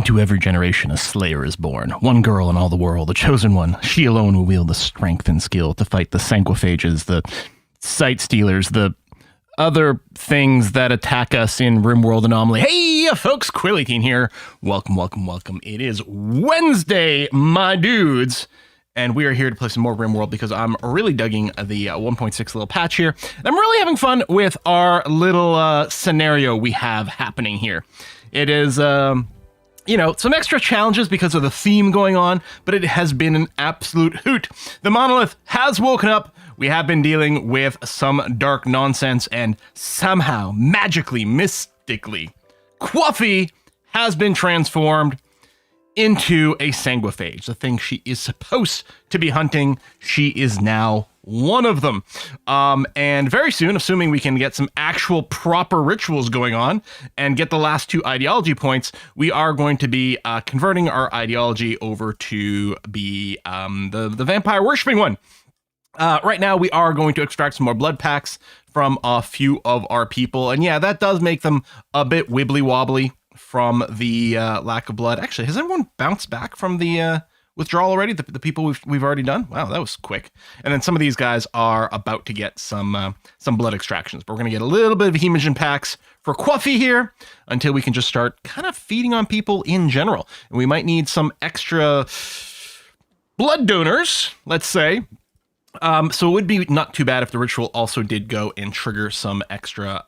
Into every generation a slayer is born. One girl in all the world, the chosen one. She alone will wield the strength and skill to fight the Sanguophages, the sight stealers, the other things that attack us in RimWorld Anomaly. Hey, folks, Quilly18 here. Welcome, welcome, welcome. It is Wednesday, my dudes. And we are here to play some more RimWorld because I'm really digging the 1.6 little patch here. And I'm really having fun with our little scenario we have happening here. It is, you know, some extra challenges because of the theme going on, but it has been an absolute hoot. The monolith has woken up. We have been dealing with some dark nonsense, and somehow, magically, mystically, Quffy has been transformed into a Sanguophage, the thing she is supposed to be hunting. She is now one of them. And very soon, assuming we can get some actual proper rituals going on and get the last 2 ideology points, we are going to be converting our ideology over to be the vampire worshipping one. Right now, we are going to extract some more blood packs from a few of our people. And yeah, that does make them a bit wibbly wobbly from the lack of blood. Actually, has anyone bounced back from the withdrawal already? The people we've already done? Wow, that was quick. And then some of these guys are about to get some blood extractions. But we're going to get a little bit of hemogen packs for Quffy here until we can just start kind of feeding on people in general. And we might need some extra blood donors, let's say. So it would be not too bad if the ritual also did go and trigger some extra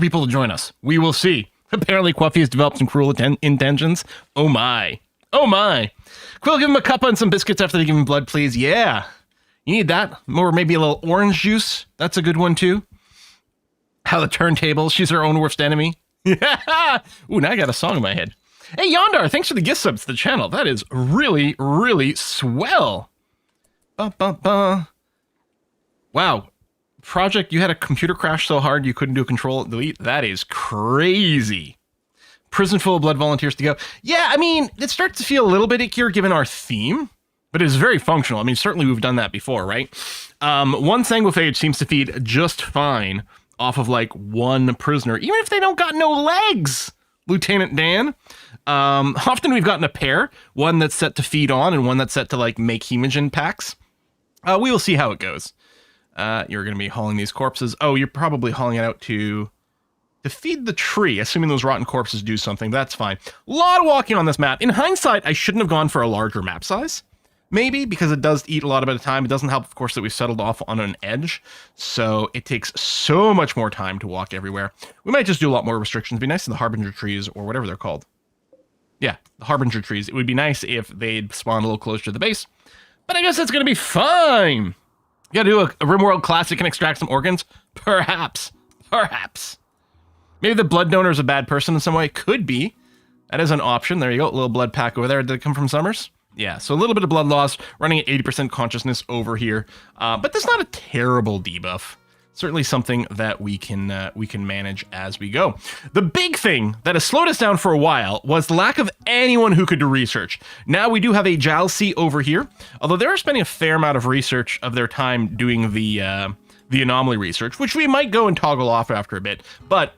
people to join us. We will see. Apparently, Quffy has developed some cruel intentions. Oh my. Oh my. Quill, give him a cup and some biscuits after they give him blood, please. Yeah. You need that. Or maybe a little orange juice. That's a good one, too. How the turntables. She's her own worst enemy. Yeah. Ooh, now I got a song in my head. Hey, Yondar, thanks for the gift subs to the channel. That is really, really swell. Wow. Project, you had a computer crash so hard you couldn't do a control-delete? That is crazy. Prison full of blood volunteers to go. Yeah, I mean, it starts to feel a little bit ickier given our theme, but it is very functional. I mean, certainly we've done that before, right? One Sanguophage seems to feed just fine off of, like, one prisoner, even if they don't got no legs, Lieutenant Dan. Often we've gotten a pair, one that's set to feed on and one that's set to, like, make hemogen packs. We will see how it goes. You're going to be hauling these corpses. Oh, you're probably hauling it out to feed the tree, assuming those rotten corpses do something. That's fine. A lot of walking on this map. In hindsight, I shouldn't have gone for a larger map size. Maybe, because it does eat a lot of time. It doesn't help, of course, that we've settled off on an edge. So it takes so much more time to walk everywhere. We might just do a lot more restrictions. It'd be nice in the Harbinger trees, or whatever they're called. Yeah, the Harbinger trees. It would be nice if they'd spawn a little closer to the base. But I guess that's going to be fine. You gotta do a RimWorld classic and extract some organs? Perhaps. Perhaps. Maybe the blood donor is a bad person in some way. Could be. That is an option. There you go. A little blood pack over there. Did it come from Summers? Yeah, so a little bit of blood loss. Running at 80% consciousness over here. But that's not a terrible debuff. Certainly something that we can manage as we go. The big thing that has slowed us down for a while was the lack of anyone who could do research. Now we do have a Jalsi over here, although they're spending a fair amount of research of their time doing the anomaly research, which we might go and toggle off after a bit. But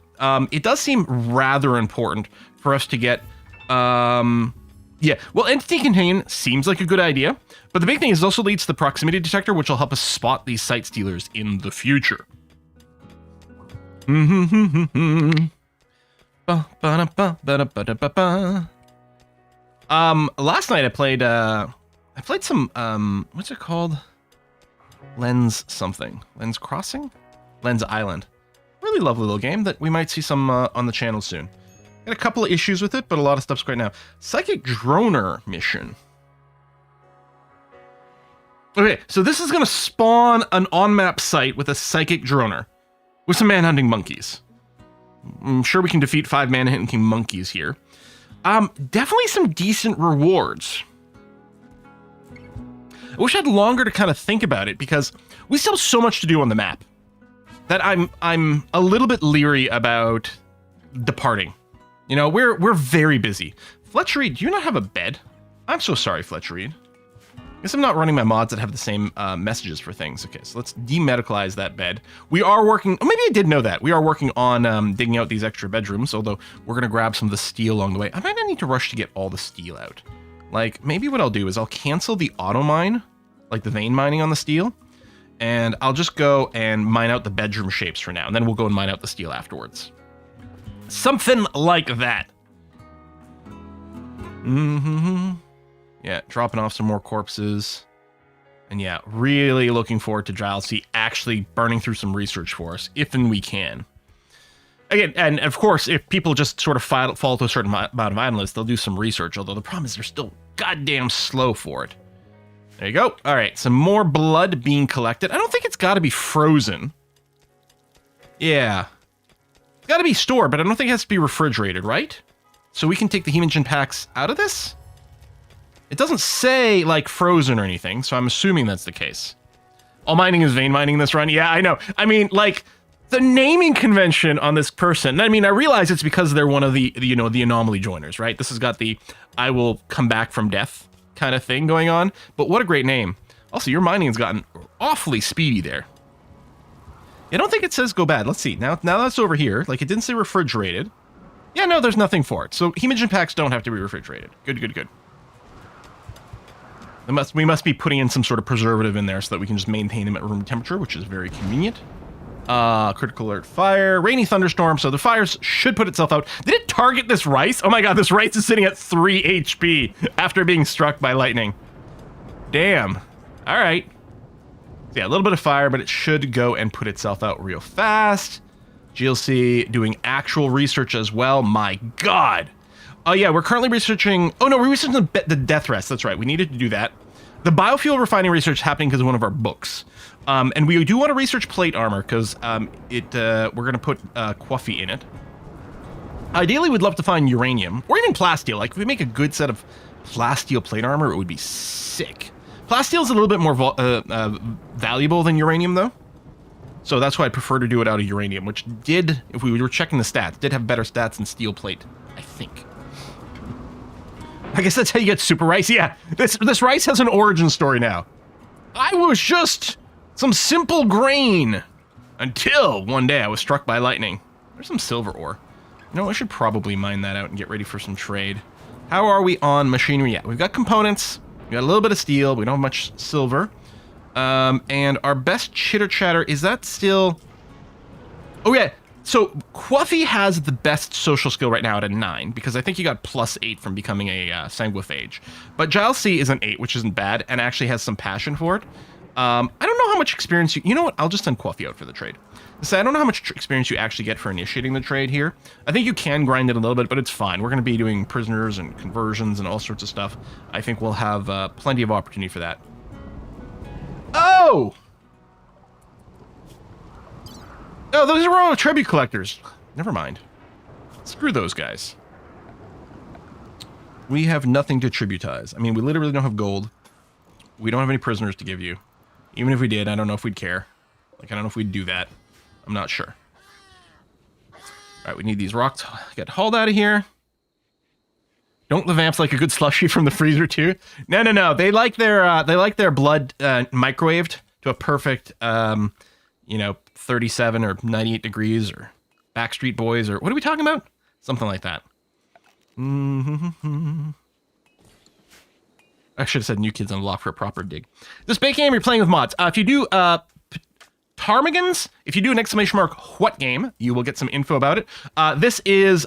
it does seem rather important for us to get. Yeah, well, Entity Contain seems like a good idea, but the big thing is it also leads to the proximity detector, which will help us spot these sight stealers in the future. Last night I played some, what's it called? Lens something. Lens Crossing? Lens Island. Really lovely little game that we might see some on the channel soon. Got a couple of issues with it, but a lot of stuff's great now. Psychic Droner mission. Okay, so this is going to spawn an on-map site with a Psychic Droner. With some manhunting monkeys. I'm sure we can defeat 5 manhunting monkeys here. Definitely some decent rewards. I wish I had longer to kind of think about it, because we still have so much to do on the map that I'm a little bit leery about departing. You know, we're very busy. Fletcher Reed, do you not have a bed? I'm so sorry, Fletcher Reed. guess I'm not running my mods that have the same messages for things. Okay, so let's demedicalize that bed. We are working, maybe I did know that. We are working on digging out these extra bedrooms, although we're going to grab some of the steel along the way. I might not need to rush to get all the steel out. Like, maybe what I'll do is I'll cancel the auto mine, like the vein mining on the steel, and I'll just go and mine out the bedroom shapes for now, and then we'll go and mine out the steel afterwards. Something like that. Yeah, dropping off some more corpses. And yeah, really looking forward to Giles C actually burning through some research for us, if and we can. Again, and of course, if people just sort of fall to a certain amount of item lists, they'll do some research, although the problem is they're still goddamn slow for it. There you go. All right, some more blood being collected. I don't think it's got to be frozen. Yeah. It's got to be stored, but I don't think it has to be refrigerated, right? So we can take the hemogen packs out of this? It doesn't say, like, frozen or anything, so I'm assuming that's the case. All mining is vein mining this run? Yeah, I know. I mean, like, the naming convention on this person, I mean, I realize it's because they're one of the you know, the anomaly joiners, right? This has got the I will come back from death kind of thing going on, but what a great name. Also, your mining has gotten awfully speedy there. I don't think it says go bad. Let's see. Now that's over here. Like, it didn't say refrigerated. Yeah, no, there's nothing for it. So hemogen packs don't have to be refrigerated. Good, good, good. We must be putting in some sort of preservative in there so that we can just maintain them at room temperature, which is very convenient. Critical alert fire, rainy thunderstorm, so the fires should put itself out. Did it target this rice? Oh my god, this rice is sitting at 3 HP after being struck by lightning. Damn. Alright. So yeah, a little bit of fire, but it should go and put itself out real fast. GLC doing actual research as well. My god. Oh yeah, we're currently researching... Oh no, we're researching the death rest. That's right, we needed to do that. The biofuel refining research is happening because of one of our books. And we do want to research plate armor because we're going to put Quffy in it. Ideally, we'd love to find uranium or even plasteel. Like, if we make a good set of plasteel plate armor, it would be sick. Plasteel is a little bit more valuable than uranium, though. So that's why I prefer to do it out of uranium, which did, if we were checking the stats, did have better stats than steel plate, I think. I guess that's how you get super rice. Yeah, this rice has an origin story now. I was just some simple grain until one day I was struck by lightning. There's some silver ore. You know, I should probably mine that out and get ready for some trade. How are we on machinery? Yeah, we've got components. We got a little bit of steel. We don't have much silver. And our best chitter chatter, is that still... Oh yeah, so Quffy has the best social skill right now at a 9, because I think he got +8 from becoming a Sanguophage. But Giles C is an 8, which isn't bad, and actually has some passion for it. I don't know how much experience you know what, I'll just send Quffy out for the trade. So I don't know how much experience you actually get for initiating the trade here. I think you can grind it a little bit, but it's fine. We're going to be doing prisoners and conversions and all sorts of stuff. I think we'll have plenty of opportunity for that. Oh! Oh, those are all tribute collectors. Never mind. Screw those guys. We have nothing to tributize. I mean, we literally don't have gold. We don't have any prisoners to give you. Even if we did, I don't know if we'd care. Like, I don't know if we'd do that. I'm not sure. Alright, we need these rocks get hauled out of here. Don't the vamps like a good slushy from the freezer too? No, no, no. They like their blood microwaved to a perfect, you know, 37 or 98 degrees, or Backstreet Boys, or what are we talking about? Something like that. I should have said New Kids on the Block for a proper dig. This bait game, you're playing with mods. If you do Ptarmigans, if you do an exclamation mark what game, you will get some info about it. This is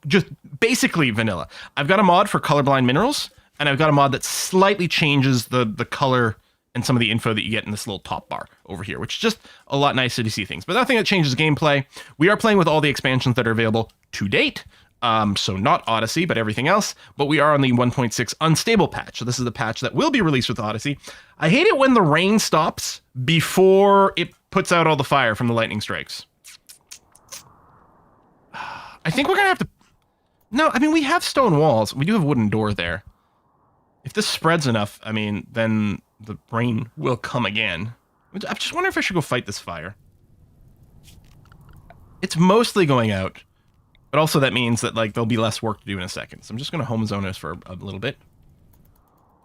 just basically vanilla. I've got a mod for colorblind minerals, and I've got a mod that slightly changes the color and some of the info that you get in this little top bar over here, which is just a lot nicer to see things. But nothing that changes gameplay. We are playing with all the expansions that are available to date. So not Odyssey, but everything else. But we are on the 1.6 unstable patch. So this is the patch that will be released with Odyssey. I hate it when the rain stops before it puts out all the fire from the lightning strikes. I think we're going to have to... No, I mean, we have stone walls. We do have a wooden door there. If this spreads enough, I mean, then the rain will come again. I just wonder if I should go fight this fire. It's mostly going out. But also that means that, like, there'll be less work to do in a second. So I'm just going to home zone us for a little bit.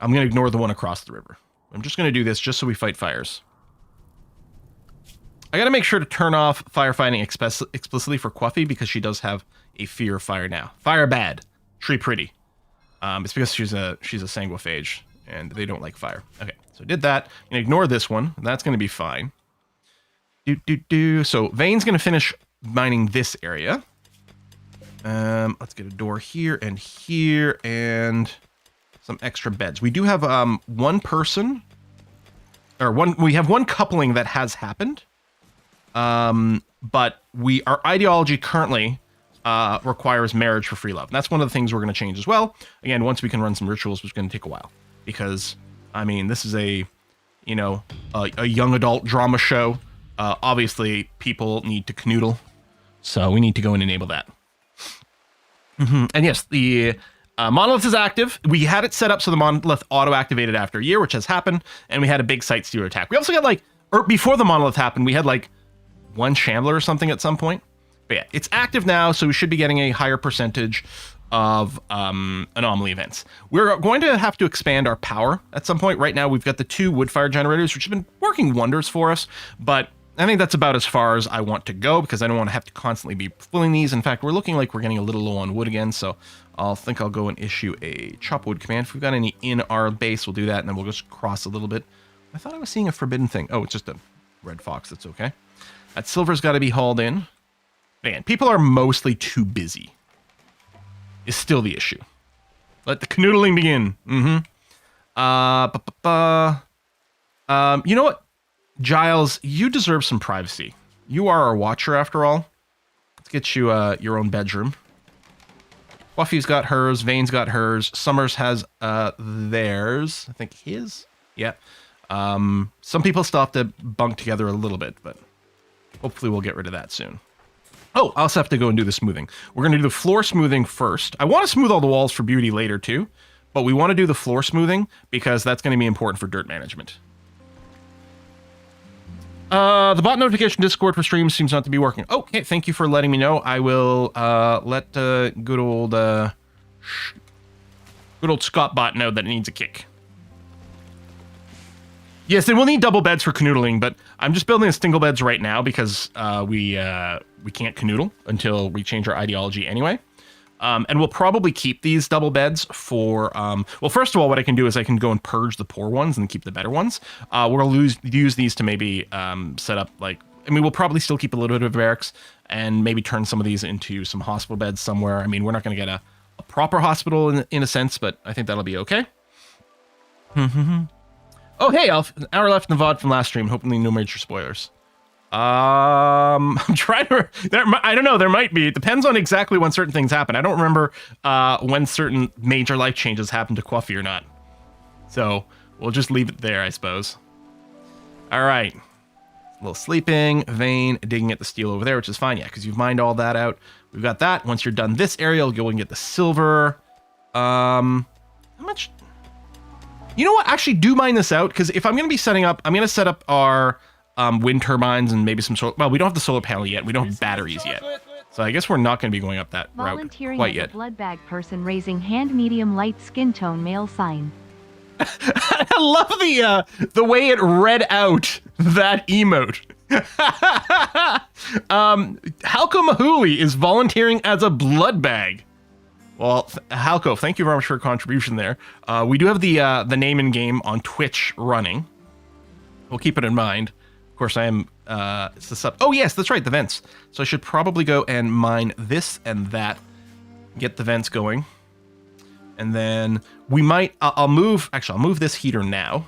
I'm going to ignore the one across the river. I'm just going to do this just so we fight fires. I got to make sure to turn off firefighting explicitly for Quffy because she does have a fear of fire now. Fire bad, tree pretty. It's because she's a Sanguophage and they don't like fire. Okay, so I did that. I'm going to ignore this one. That's going to be fine. So Vane's going to finish mining this area. Let's get a door here and some extra beds. We do have one person, or we have one coupling that has happened. But our ideology currently requires marriage for free love. And that's one of the things we're going to change as well. Again, once we can run some rituals, which is going to take a while. Because, I mean, this is a young adult drama show. Obviously, people need to canoodle. So we need to go and enable that. And yes, the monolith is active. We had it set up so the monolith auto-activated after a year, which has happened. And we had a big site stealer attack. We also got before the monolith happened, we had one shambler or something at some point. But yeah, it's active now, so we should be getting a higher percentage of anomaly events. We're going to have to expand our power at some point. Right now, we've got the 2 wood fire generators, which have been working wonders for us, but I think that's about as far as I want to go because I don't want to have to constantly be filling these. In fact, we're looking like we're getting a little low on wood again, so I'll go and issue a chop wood command. If we've got any in our base, we'll do that, and then we'll just cross a little bit. I thought I was seeing a forbidden thing. Oh, it's just a red fox. That's okay. That silver's got to be hauled in. Man, people are mostly too busy. Is still the issue. Let the canoodling begin. You know what? Giles, you deserve some privacy. You are our watcher after all. Let's get you your own bedroom. Quffy's got hers. Vane's got hers. Summers has theirs. I think his. Yeah. Some people still have to bunk together a little bit, but hopefully we'll get rid of that soon. Oh, I also have to go and do the smoothing. We're going to do the floor smoothing first. I want to smooth all the walls for beauty later too, but we want to do the floor smoothing because that's going to be important for dirt management. The bot notification Discord for streams seems not to be working. Okay, thank you for letting me know. I will let good old Scott bot know that it needs a kick. Yes, and we'll need double beds for canoodling, but I'm just building a single beds right now because we can't canoodle until we change our ideology anyway. And we'll probably keep these double beds for, well, first of all, what I can do is I can go and purge the poor ones and keep the better ones. We'll use these to maybe set up we'll probably still keep a little bit of barracks and maybe turn some of these into some hospital beds somewhere. I mean, we're not going to get a proper hospital in a sense, but I think that'll be okay. Oh, hey, Alf, an hour left in the VOD from last stream. Hopefully no major spoilers. I'm trying to, I don't know, there might be. It depends on exactly when certain things happen. I don't remember when certain major life changes happen to Quffy or not. So we'll just leave it there, I suppose. All right. A little sleeping, Vane, digging at the steel over there, which is fine. Yeah, because you've mined all that out. We've got that. Once you're done this area, you'll go and get the silver. How much? You know what? Actually, do mine this out, because if I'm going to be setting up, I'm going to set up our wind turbines and maybe some solar. Well, we don't have the solar panel yet. We don't have batteries yet. So I guess we're not going to be going up that route quite yet. Blood bag person raising hand medium light skin tone male sign. I love the way it read out that emote. Halko Mahuli is volunteering as a blood bag. Well, Halko, thank you very much for your contribution there. We do have the name in game on Twitch running. We'll keep it in mind. Of course, I am. It's the sub. Oh yes, that's right, the vents. So I should probably go and mine this and that, get the vents going, and then we might. I'll move. Actually, I'll move this heater now,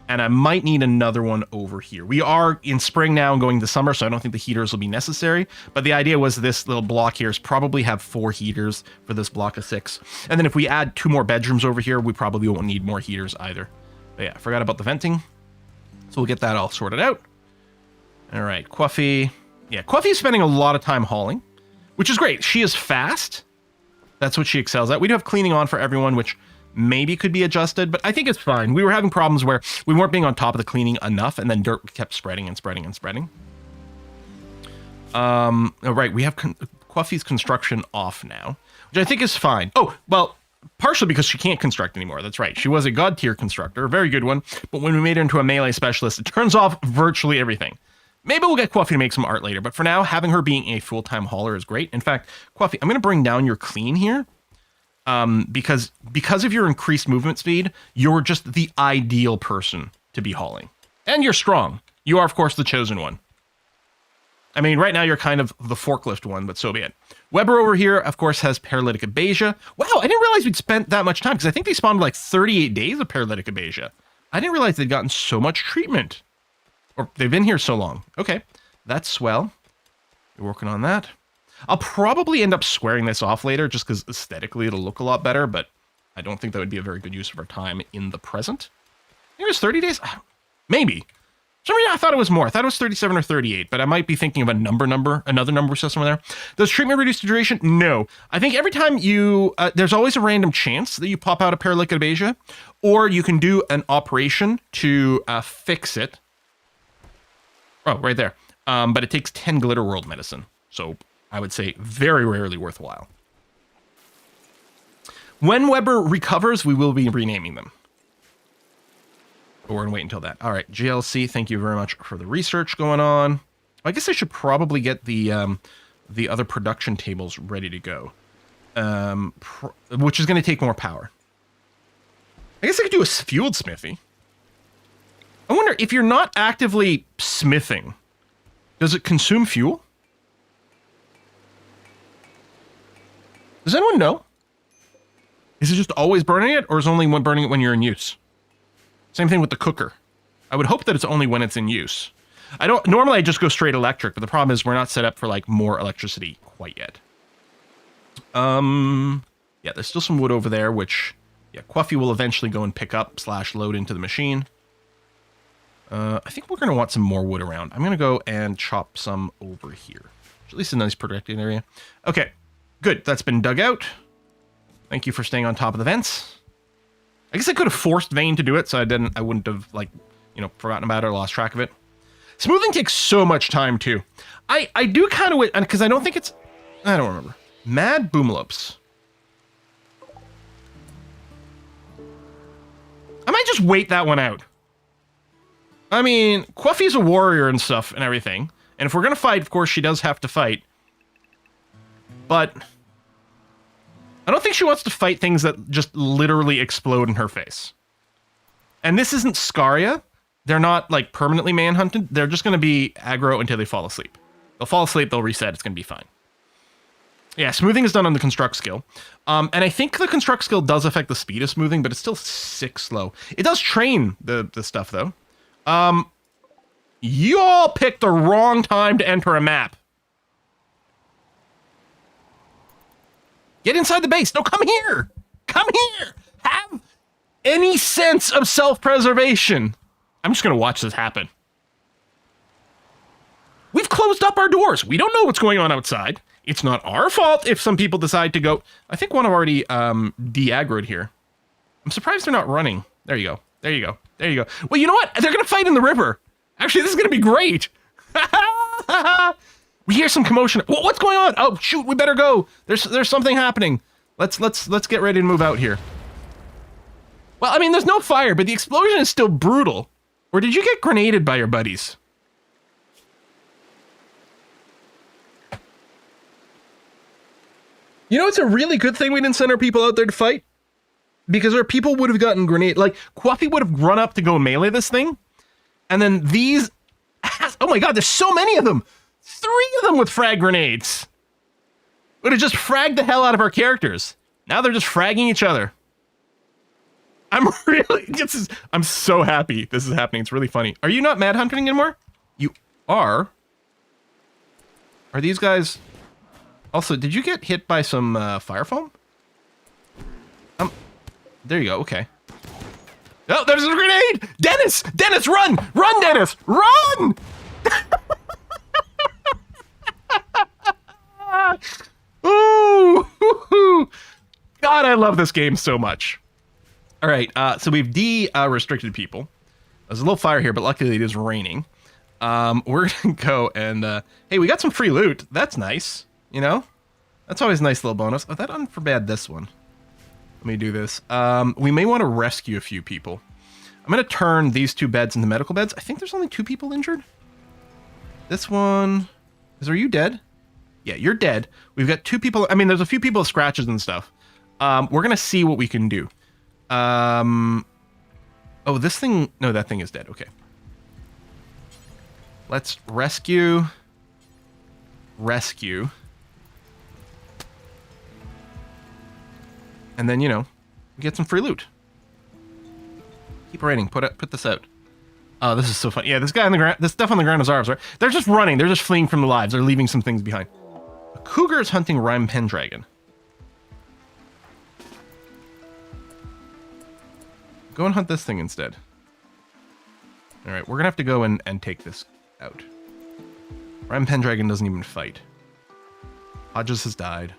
and I might need another one over here. We are in spring now and going to summer, so I don't think the heaters will be necessary. But the idea was this little block here is probably have 4 heaters for this block of 6. And then if we add 2 more bedrooms over here, we probably won't need more heaters either. But yeah, I forgot about the venting. So we'll get that all sorted out. All right, Quffy. Yeah, Quffy's spending a lot of time hauling, which is great. She is fast. That's what she excels at. We do have cleaning on for everyone, which maybe could be adjusted, but I think it's fine. We were having problems where we weren't being on top of the cleaning enough, and then dirt kept spreading and spreading and spreading. All right, we have Quffy's construction off now, which I think is fine. Oh, well, partially because she can't construct anymore. That's right. She was a god tier constructor, a very good one. But when we made her into a melee specialist, it turns off virtually everything. Maybe we'll get Quffy to make some art later. But for now, having her being a full-time hauler is great. In fact, Quffy, I'm going to bring down your clean here. Because of your increased movement speed, you're just the ideal person to be hauling. And you're strong. You are, of course, the chosen one. I mean, right now you're kind of the forklift one, but so be it. Weber over here, of course, has Paralytic Abasia. Wow, I didn't realize we'd spent that much time, because I think they spawned like 38 days of Paralytic Abasia. I didn't realize they'd gotten so much treatment. Or they've been here so long. Okay, that's swell. We're working on that. I'll probably end up squaring this off later, just because aesthetically it'll look a lot better, but I don't think that would be a very good use of our time in the present. I think it was 30 days? Maybe. For some reason, I thought it was more. I thought it was 37 or 38, but I might be thinking of another number system there. Does treatment reduce the duration? No. I think every time you, there's always a random chance that you pop out a Paralytic Abasia, or you can do an operation to fix it. Oh, right there. But it takes 10 Glitter World medicine, so I would say very rarely worthwhile. When Weber recovers, we will be renaming them. But we're going to wait until that. All right, GLC, thank you very much for the research going on. I guess I should probably get the other production tables ready to go, which is going to take more power. I guess I could do a fueled smithy. I wonder, if you're not actively smithing, does it consume fuel? Does anyone know? Is it just always burning it, or is it only burning it when you're in use? Same thing with the cooker. I would hope that it's only when it's in use. Normally I just go straight electric, but the problem is we're not set up for like more electricity quite yet. Yeah, there's still some wood over there, which, yeah, Quffy will eventually go and pick up / load into the machine. I think we're going to want some more wood around. I'm going to go and chop some over here. At least a nice protected area. Okay, good. That's been dug out. Thank you for staying on top of the vents. I guess I could have forced Vane to do it, so I wouldn't have, like, you know, forgotten about it or lost track of it. Smoothing takes so much time, too. I do kind of, because I don't think it's, I don't remember. Mad Boomalopes. I might just wait that one out. I mean, Quffy's a warrior and stuff and everything. And if we're going to fight, of course, she does have to fight. But I don't think she wants to fight things that just literally explode in her face. And this isn't Scaria. They're not, like, permanently manhunted. They're just going to be aggro until they fall asleep. They'll fall asleep, they'll reset, it's going to be fine. Yeah, smoothing is done on the construct skill. And I think the construct skill does affect the speed of smoothing, but it's still 6 slow. It does train the stuff, though. You all picked the wrong time to enter a map. Get inside the base. No, come here. Come here. Have any sense of self-preservation. I'm just going to watch this happen. We've closed up our doors. We don't know what's going on outside. It's not our fault if some people decide to go. I think one have already de-aggroed here. I'm surprised they're not running. There you go. There you go. There you go. Well, you know what? They're going to fight in the river. Actually, this is going to be great. We hear some commotion. What's going on? Oh, shoot, we better go. There's something happening. Let's get ready to move out here. Well, I mean, there's no fire, but the explosion is still brutal. Or did you get grenaded by your buddies? You know, it's a really good thing we didn't send our people out there to fight. Because our people would have gotten grenade. Like, Quffy would have run up to go melee this thing. And then these... Oh my god, there's so many of them! 3 of them with frag grenades! Would have just fragged the hell out of our characters. Now they're just fragging each other. I'm so happy this is happening. It's really funny. Are you not mad hunting anymore? You are. Are these guys... Also, did you get hit by some fire foam? There you go, okay. Oh, there's a grenade! Dennis! Dennis, run! Run, Dennis! Run! Ooh! God, I love this game so much. All right, so we've restricted people. There's a little fire here, but luckily it is raining. We're gonna go and, hey, we got some free loot. That's nice, you know? That's always a nice little bonus. Oh, that unforbade this one. me do this. We may want to rescue a few people. I'm going to turn these 2 beds into medical beds. I think there's only 2 people injured. This one... Are you dead? Yeah, you're dead. We've got 2 people... I mean, there's a few people with scratches and stuff. We're going to see what we can do. Oh, this thing... No, that thing is dead. Okay. Let's rescue. And then, you know, get some free loot. Keep raining. Put this out. Oh, this is so fun. Yeah, this guy on the ground, this stuff on the ground is ours, right? They're just running. They're just fleeing from the lives. They're leaving some things behind. A cougar is hunting Rime Pendragon. Go and hunt this thing instead. All right, we're going to have to go and take this out. Rime Pendragon doesn't even fight. Hodges has died.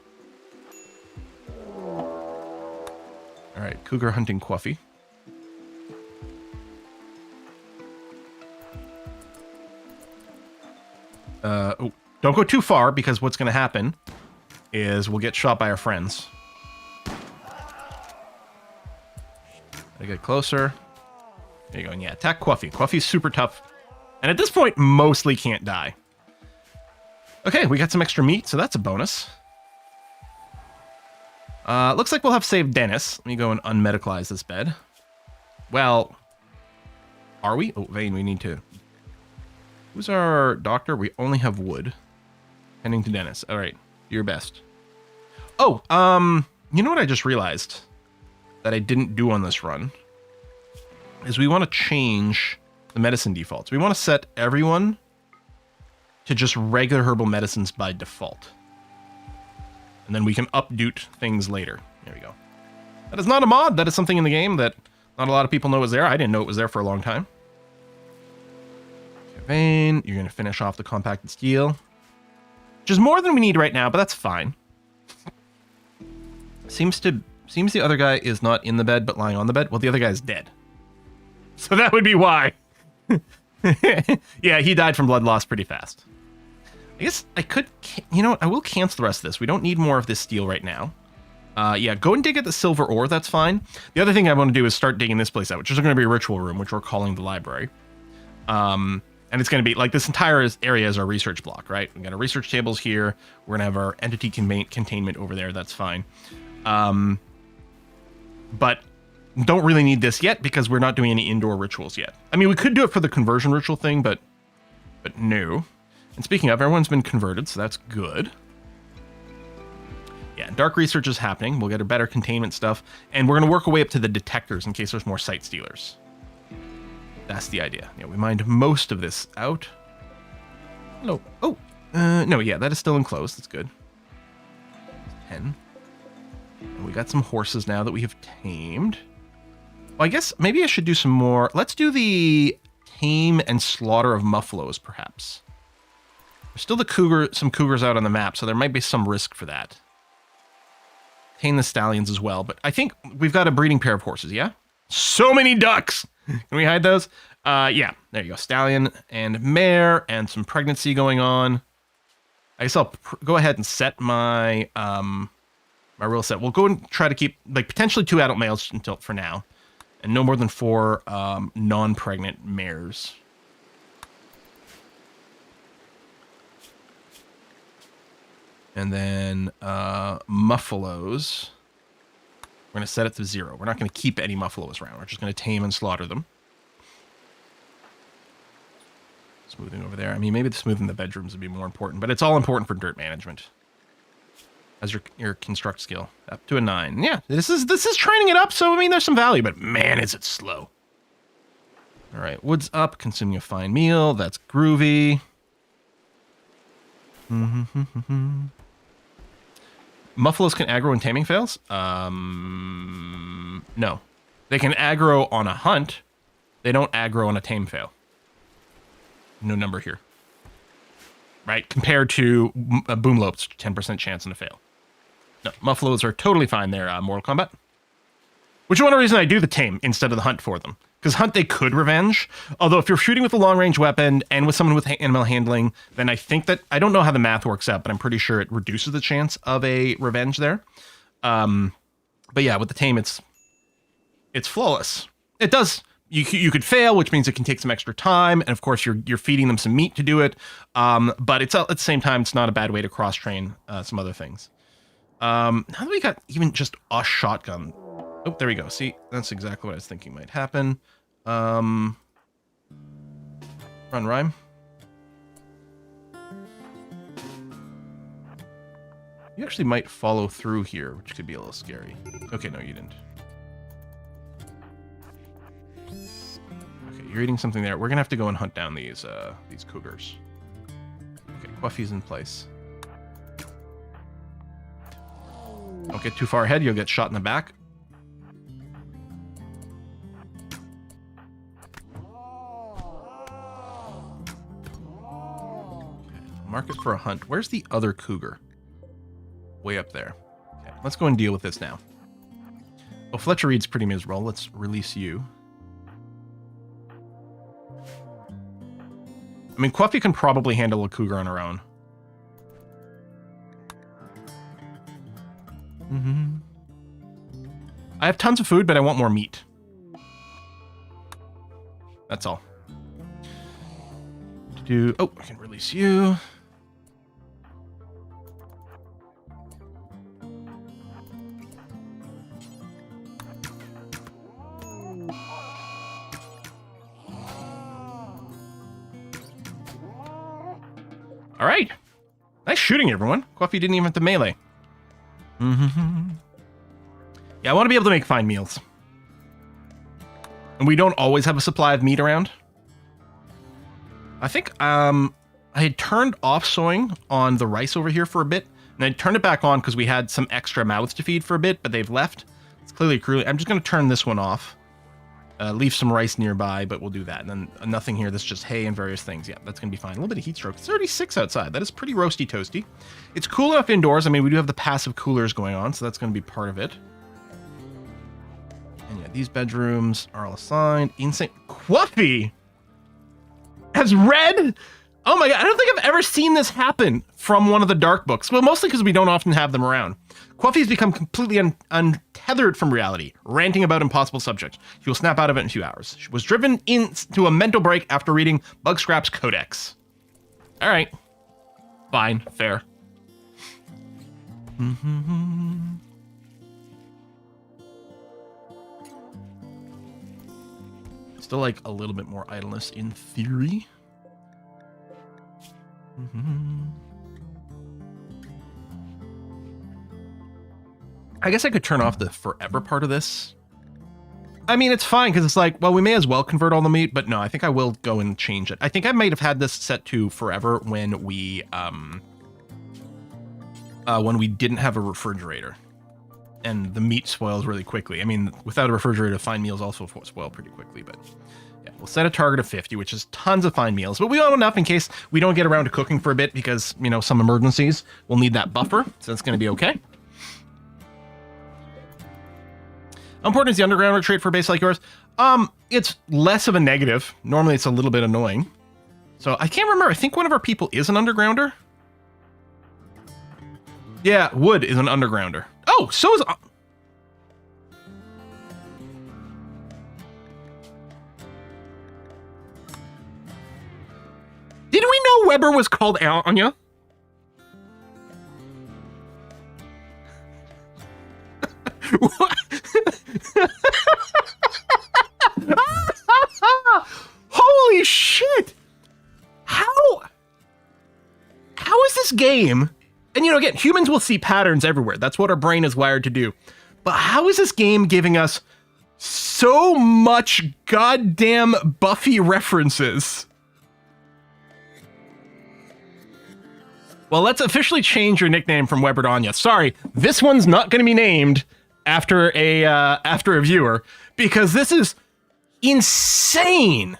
All right, cougar hunting Quffy. Oh, don't go too far, because what's going to happen is we'll get shot by our friends. I get closer. There you go. And yeah, attack Quffy. Quffy's super tough. And at this point, mostly can't die. Okay, we got some extra meat, so that's a bonus. Looks like we'll have saved Dennis. Let me go and unmedicalize this bed. Well, are we? Oh, Vane, we need to... Who's our doctor? We only have wood. Heading to Dennis. All right, do your best. Oh, you know what I just realized that I didn't do on this run? Is we want to change the medicine defaults. We want to set everyone to just regular herbal medicines by default. And then we can update things later. There we go. That is not a mod. That is something in the game that not a lot of people know is there. I didn't know it was there for a long time. Vein, you're going to finish off the compacted steel. Which is more than we need right now, but that's fine. Seems the other guy is not in the bed, but lying on the bed. Well, the other guy is dead. So that would be why. Yeah, he died from blood loss pretty fast. I guess I could, you know what? I will cancel the rest of this. We don't need more of this steel right now. Yeah, go and dig at the silver ore. That's fine. The other thing I want to do is start digging this place out, which is going to be a ritual room, which we're calling the library. And it's going to be like this entire area is our research block, right? We've got our research tables here. We're going to have our entity containment over there. That's fine. But don't really need this yet because we're not doing any indoor rituals yet. I mean, we could do it for the conversion ritual thing, but no. And speaking of, everyone's been converted, so that's good. Yeah, dark research is happening. We'll get a better containment stuff. And we're going to work our way up to the detectors in case there's more site stealers. That's the idea. Yeah, we mined most of this out. Hello. Oh, no, yeah, that is still enclosed. That's good. 10. And we got some horses now that we have tamed. Well, I guess maybe I should do some more. Let's do the tame and slaughter of muffaloes, perhaps. There's still some cougars out on the map, so there might be some risk for that. Tame the stallions as well, but I think we've got a breeding pair of horses, yeah? So many ducks! Can we hide those? Yeah, there you go. Stallion and mare and some pregnancy going on. I guess I'll go ahead and set my my rule set. We'll go and try to keep like potentially 2 adult males for now, and no more than 4 non-pregnant mares. And then muffaloes. We're going to set it to 0. We're not going to keep any muffaloes around. We're just going to tame and slaughter them. Smoothing over there. I mean, maybe the smoothing the bedrooms would be more important, but it's all important for dirt management. As your construct skill up to a 9. Yeah, this is training it up. So I mean, there's some value, but man, is it slow. All right, wood's up, consuming a fine meal. That's groovy. Muffaloes can aggro when taming fails? No. They can aggro on a hunt. They don't aggro on a tame fail. No number here. Right? Compared to Boomalope's 10% chance on a fail. No, Muffaloes are totally fine there, Mortal Kombat. Which is one reason I do the tame instead of the hunt for them. Because hunt they could revenge. Although if you're shooting with a long-range weapon and with someone with animal handling, then I think that... I don't know how the math works out, but I'm pretty sure it reduces the chance of a revenge there. But yeah, with the tame, it's flawless. It does. You could fail, which means it can take some extra time, and of course you're feeding them some meat to do it. But it's at the same time, it's not a bad way to cross train some other things. Now that we got even just a shotgun. Oh, there we go. See, that's exactly what I was thinking might happen. Run, rhyme. You actually might follow through here, which could be a little scary. Okay, no, you didn't. Okay, you're eating something there. We're gonna have to go and hunt down these cougars. Okay, Quffy's in place. Don't get too far ahead, you'll get shot in the back. Okay, mark it for a hunt. Where's the other cougar? Way up there. Okay, let's go and deal with this now. Oh, Fletcher Reed's pretty miserable. Let's release you. I mean, Quffy can probably handle a cougar on her own. I have tons of food, but I want more meat. That's all. Oh, I can release you. All right. Nice shooting, everyone. Quffy didn't even have to melee. Yeah, I want to be able to make fine meals. And we don't always have a supply of meat around. I think I had turned off sewing on the rice over here for a bit. And I turned it back on because we had some extra mouths to feed for a bit, but they've left. It's clearly cruel. I'm just going to turn this one off. Leave some rice nearby, but we'll do that. And then nothing here. That's just hay and various things. Yeah, that's going to be fine. A little bit of heat stroke. It's 36 outside. That is pretty roasty toasty. It's cool enough indoors. I mean, we do have the passive coolers going on, so that's going to be part of it. And yeah, these bedrooms are all assigned. Insane. Quffy has read. Oh my god, I don't think I've ever seen this happen from one of the dark books. Well, mostly because we don't often have them around. Quffy's become completely untethered from reality, ranting about impossible subjects. She will snap out of it in 2 hours. She was driven into a mental break after reading Bugscrap's Codex. All right. Fine. Fair. Still like a little bit more idleness in theory. I guess I could turn off the forever part of this. I mean, it's fine because it's like, well, we may as well convert all the meat, but no, I think I will go and change it. I think I might have had this set to forever when we didn't have a refrigerator and the meat spoils really quickly. I mean, without a refrigerator, fine meals also spoil pretty quickly, but yeah, we'll set a target of 50, which is tons of fine meals, but we want enough in case we don't get around to cooking for a bit because, you know, some emergencies will need that buffer. So that's going to be okay. How important is the underground retreat for a base like yours? It's less of a negative. Normally it's a little bit annoying. So I can't remember. I think one of our people is an undergrounder. Yeah, Wood is an undergrounder. Oh, so is... Did we know Weber was called Anya? Holy shit! How is this game? And you know, again, humans will see patterns everywhere. That's what our brain is wired to do. But how is this game giving us so much goddamn Buffy references? Well, let's officially change your nickname from Weber to Anya. Sorry, this one's not going to be named after a viewer because this is insane.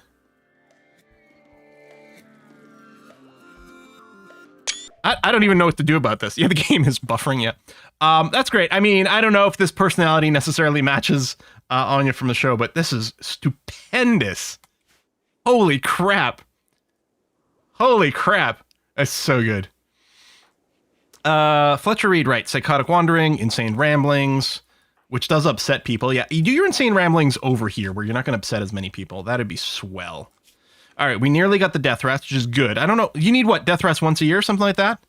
I don't even know what to do about this. Yeah, the game is buffering yet. That's great. I mean, I don't know if this personality necessarily matches Anya from the show, but this is stupendous. Holy crap. Holy crap. That's so good. Fletcher Reed, right. Psychotic wandering, insane ramblings. which does upset people. Yeah, you do your insane ramblings over here where you're not going to upset as many people. That'd be swell. All right, we nearly got the death rest, which is good. I don't know. You need what? Death rest once a year, something like that?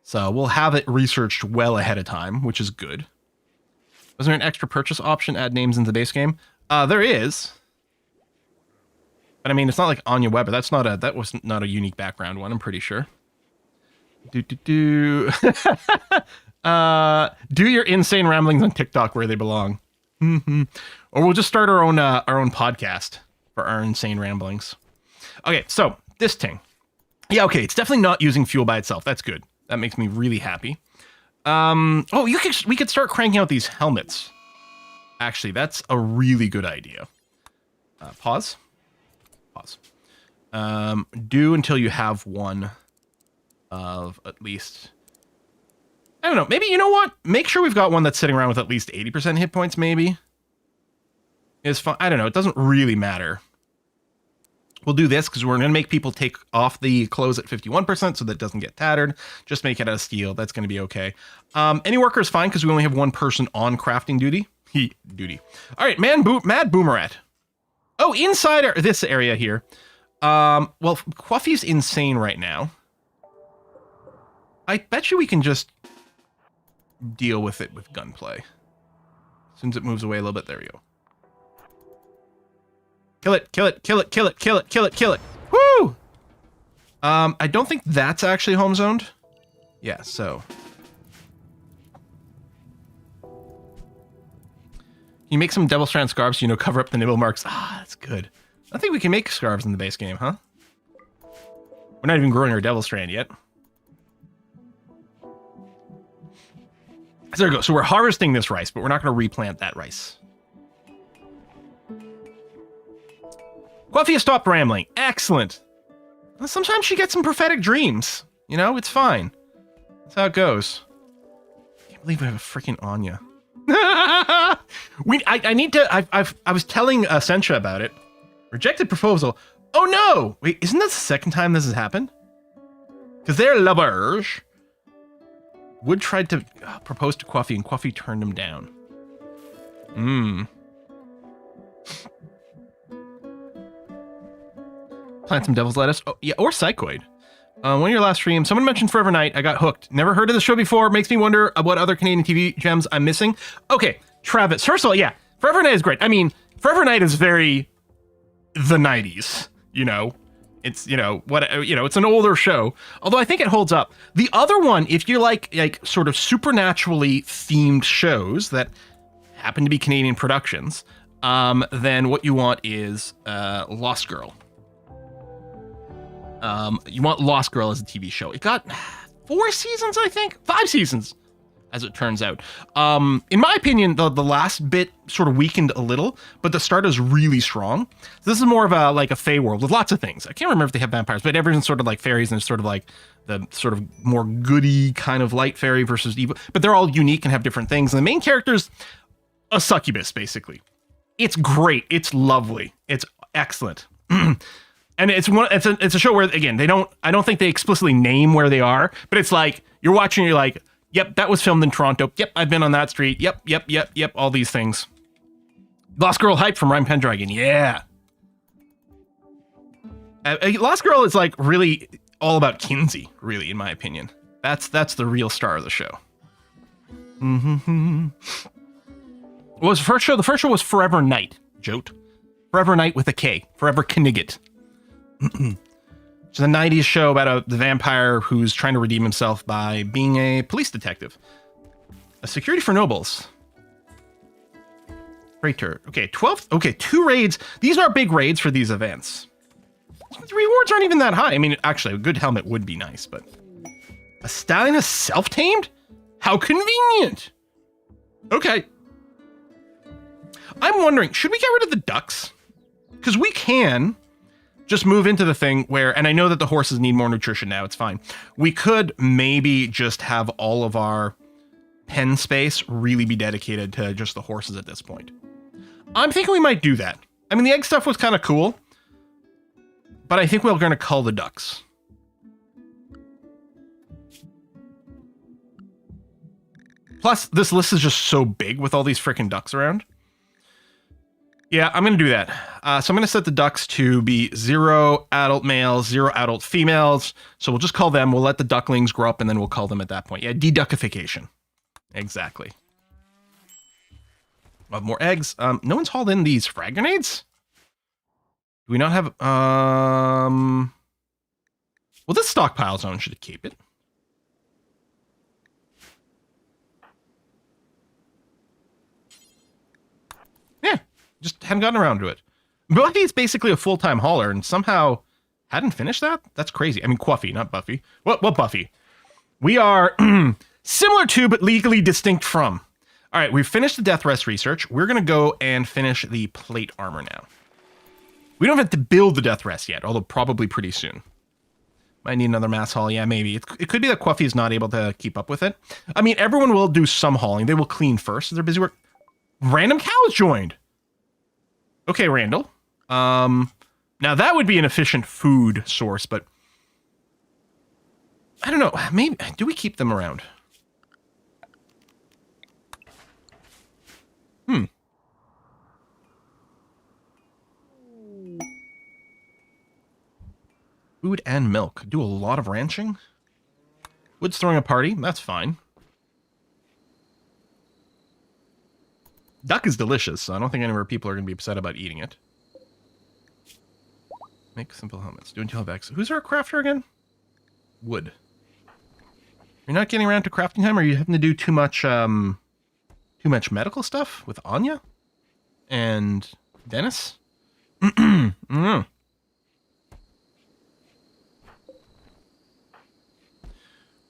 So we'll have it researched well ahead of time, which is good. Was there an extra purchase option? Add names into the base game? There is. But I mean, it's not like Anya Weber. That was not a unique background one, I'm pretty sure. Do your insane ramblings on TikTok where they belong. Or we'll just start our own podcast for our insane ramblings. Okay, so this thing. Yeah, okay, it's definitely not using fuel by itself. That's good. That makes me really happy. We could start cranking out these helmets. Actually, that's a really good idea. Pause. Do until you have one of at least... I don't know. Maybe, you know what? Make sure we've got one that's sitting around with at least 80% hit points, maybe. It's fine. I don't know. It doesn't really matter. We'll do this because we're going to make people take off the clothes at 51% so that it doesn't get tattered. Just make it out of steel. That's going to be okay. Any worker is fine because we only have one person on crafting duty. All right, Mad Boomerat. Oh, inside this area here. Well, Quffy's insane right now. I bet you we can just deal with it with gunplay. As soon as it moves away a little bit, there we go. Kill it. Woo! I don't think that's actually home zoned. Yeah, so. You make some double strand scarves, so cover up the nibble marks. Ah, that's good. I think we can make scarves in the base game, huh? We're not even growing our devil strand yet. So there we go. So we're harvesting this rice, but we're not going to replant that rice. Quffy has stopped rambling. Excellent. Well, sometimes she gets some prophetic dreams. It's fine. That's how it goes. I can't believe we have a freaking Anya. I was telling Sentra about it. Rejected proposal. Oh no! Wait, isn't that the second time this has happened? Because they're lovers. Wood tried to propose to Quffy, and Quffy turned him down. Plant some devil's lettuce. Oh, yeah, or psychoid. One of your last streams, someone mentioned Forever Night. I got hooked. Never heard of the show before. Makes me wonder what other Canadian TV gems I'm missing. Okay, Travis. First of all, yeah, Forever Night is great. I mean, Forever Night is very the 90s. It's it's an older show. Although I think it holds up. The other one, if you like sort of supernaturally themed shows that happen to be Canadian productions, then what you want is Lost Girl. You want Lost Girl as a TV show. It got 4 seasons, I think. 5 seasons, as it turns out. In my opinion, the last bit sort of weakened a little, but the start is really strong. This is more of a Fey world with lots of things. I can't remember if they have vampires, but everything's sort of like fairies, and it's sort of like the sort of more goody kind of light fairy versus evil. But they're all unique and have different things. And the main character's a succubus, basically. It's great. It's lovely. It's excellent. And it's a show where, again, I don't think they explicitly name where they are, but it's like you're watching, you're like, yep, that was filmed in Toronto. Yep, I've been on that street. Yep, all these things. Lost Girl hype from Rhyme Pendragon. Yeah. Lost Girl is like really all about Kinsey, really, in my opinion. That's the real star of the show. What was the first show? The first show was Forever Night, Jote. Forever Night with a K. Forever Knigget. It's a 90s show about the vampire who's trying to redeem himself by being a police detective. A security for nobles. Freighter. Okay, 12. Okay, 2 raids. These are big raids for these events. The rewards aren't even that high. I mean, actually, a good helmet would be nice, but... A stallion is self-tamed? How convenient! Okay. I'm wondering, should we get rid of the ducks? Because we can... just move into the thing where, and I know that the horses need more nutrition now, it's fine. We could maybe just have all of our pen space really be dedicated to just the horses at this point. I'm thinking we might do that. I mean, the egg stuff was kind of cool, but I think we're going to cull the ducks. Plus, this list is just so big with all these freaking ducks around. Yeah, I'm going to do that. So I'm going to set the ducks to be 0 adult males, 0 adult females. So we'll just call them. We'll let the ducklings grow up, and then we'll call them at that point. Yeah, deduckification. Exactly. We'll have more eggs. No one's hauled in these frag grenades? Do we not have... Well, this stockpile zone should keep it. Yeah, just hadn't gotten around to it. Buffy is basically a full-time hauler and somehow hadn't finished that? That's crazy. I mean, Quffy, not Buffy. What Buffy? We are similar to, but legally distinct from. All right, we've finished the death rest research. We're going to go and finish the plate armor now. We don't have to build the death rest yet, although probably pretty soon. Might need another mass haul. Yeah, maybe. It could be that Quffy is not able to keep up with it. I mean, everyone will do some hauling. They will clean first. They're busy work. Random cows joined. Okay, Randall. Now that would be an efficient food source, but I don't know. Maybe do we keep them around? Food and milk. Do a lot of ranching. Wood's throwing a party. That's fine. Duck is delicious, so I don't think anywhere people are going to be upset about eating it. Make simple helmets. Do until X. Who's our crafter again? Wood. You're not getting around to crafting time, or are you having to do too much medical stuff with Anya and Dennis?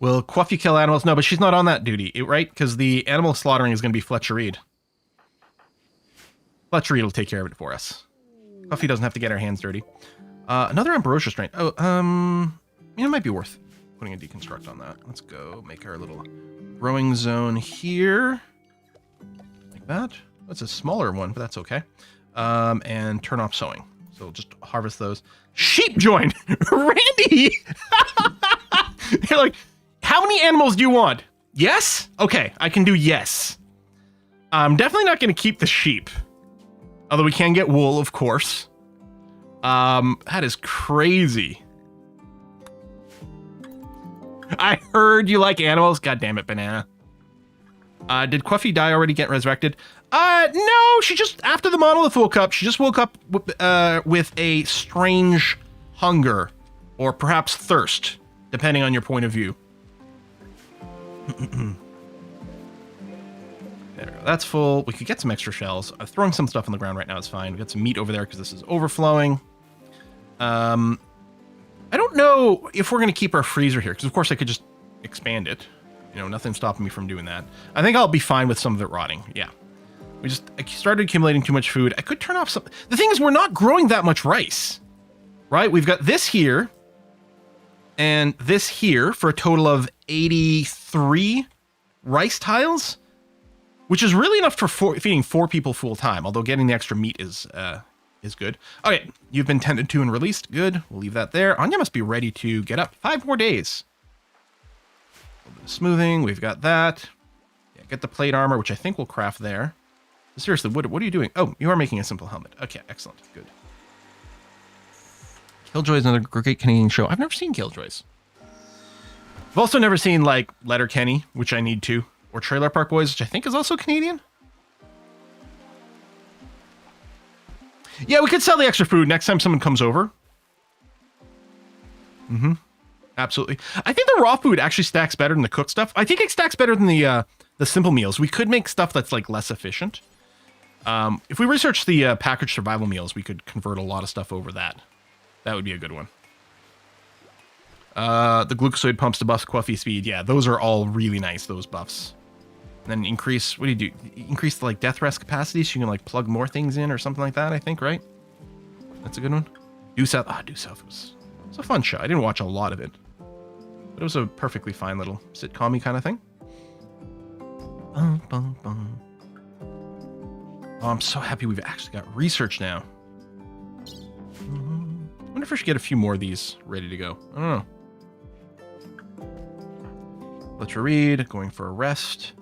Will Quffy kill animals? No, but she's not on that duty, right? Because the animal slaughtering is going to be Fletcher Reed. Fletcher Reed will take care of it for us. Quffy doesn't have to get her hands dirty. Another ambrosia strain. Oh, it might be worth putting a deconstruct on that. Let's go make our little growing zone here. Like that. That's a smaller one, but that's okay. And turn off sowing. So just harvest those. Sheep joined! Randy! You're like, how many animals do you want? Yes? Okay, I can do yes. I'm definitely not going to keep the sheep. Although we can get wool, of course. That is crazy. I heard you like animals. God damn it, Banana. Did Quffy die already, get resurrected? No, she just, after the monolith woke up, she just woke up with a strange hunger. Or perhaps thirst, depending on your point of view. There we go. That's full. We could get some extra shells. I'm throwing some stuff on the ground right now. It's fine. We've got some meat over there because this is overflowing. I don't know if we're going to keep our freezer here because, of course, I could just expand it. You know, nothing's stopping me from doing that. I think I'll be fine with some of it rotting. Yeah. I started accumulating too much food. I could turn off some. The thing is, we're not growing that much rice, right? We've got this here and this here for a total of 83 rice tiles, which is really enough for feeding 4 people full time, although getting the extra meat is good. Okay, you've been tended to and released. Good. We'll leave that there. Anya must be ready to get up. 5 more days. A little bit of smoothing. We've got that. Yeah, get the plate armor, which I think we'll craft there. Seriously, what are you doing? Oh, you are making a simple helmet. Okay, excellent. Good. Killjoy is another great Canadian show. I've never seen Killjoys. I've also never seen, like, Letterkenny, which I need to. Or Trailer Park Boys, which I think is also Canadian. Yeah, we could sell the extra food next time someone comes over. Absolutely. I think the raw food actually stacks better than the cooked stuff. I think it stacks better than the simple meals. We could make stuff that's, like, less efficient. If we research the packaged survival meals, we could convert a lot of stuff over that. That would be a good one. The glucosid pumps to buff Quffy speed. Yeah, those are all really nice, those buffs. And then increase, what do? Increase the, like, death rest capacity so you can, like, plug more things in or something like that, I think, right? That's a good one. Due South. Due South was a fun show. I didn't watch a lot of it. But it was a perfectly fine little sitcom-y kind of thing. Oh, I'm so happy we've actually got research now. I wonder if I should get a few more of these ready to go. I don't know. Let you read. Going for a rest.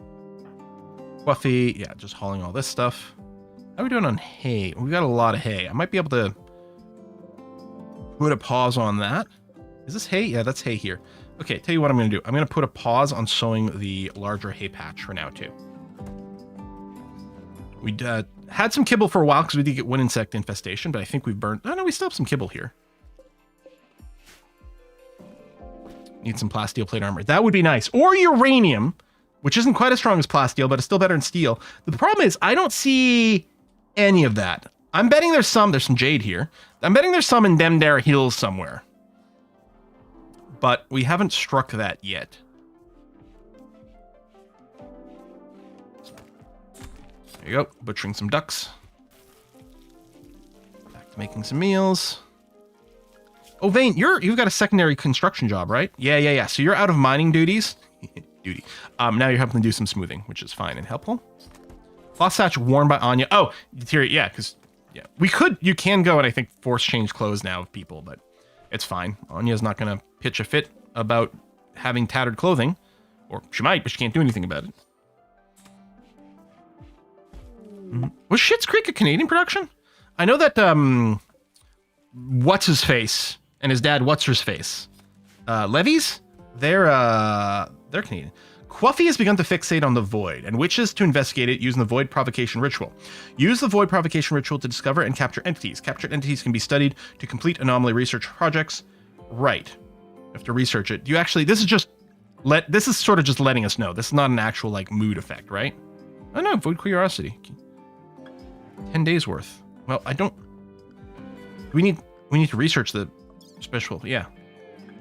Quffy, yeah, just hauling all this stuff. How are we doing on hay? We got a lot of hay. I might be able to put a pause on that. Is this hay? Yeah, that's hay here. Okay, tell you what I'm going to do. I'm going to put a pause on sowing the larger hay patch for now, too. We had some kibble for a while because we did get one insect infestation, but I think we've burned... Oh, no, we still have some kibble here. Need some plasteel plate armor. That would be nice. Or uranium, which isn't quite as strong as plasteel, but it's still better than steel. The problem is I don't see any of that. I'm betting there's some jade here. I'm betting there's some in them there hills somewhere. But we haven't struck that yet. There you go, butchering some ducks. Back to making some meals. Oh, Vane, you've got a secondary construction job, right? Yeah. So you're out of mining duties. Now you're helping to do some smoothing, which is fine and helpful. Cloth satch worn by Anya. Oh, yeah, because you can go and I think force change clothes now of people, but it's fine. Anya's not gonna pitch a fit about having tattered clothing, or she might, but she can't do anything about it. Was Schitt's Creek a Canadian production? I know that what's his face and his dad what's his face, Levy's, they're Canadian. Quffy has begun to fixate on the void and wishes to investigate it using the void provocation ritual. Use the void provocation ritual to discover and capture entities. Captured entities can be studied to complete anomaly research projects. Right. You have to research it. You actually, this is sort of just letting us know. This is not an actual like mood effect, right? Oh no, void curiosity. 10 days worth. Well, I don't... We need to research the special... Yeah.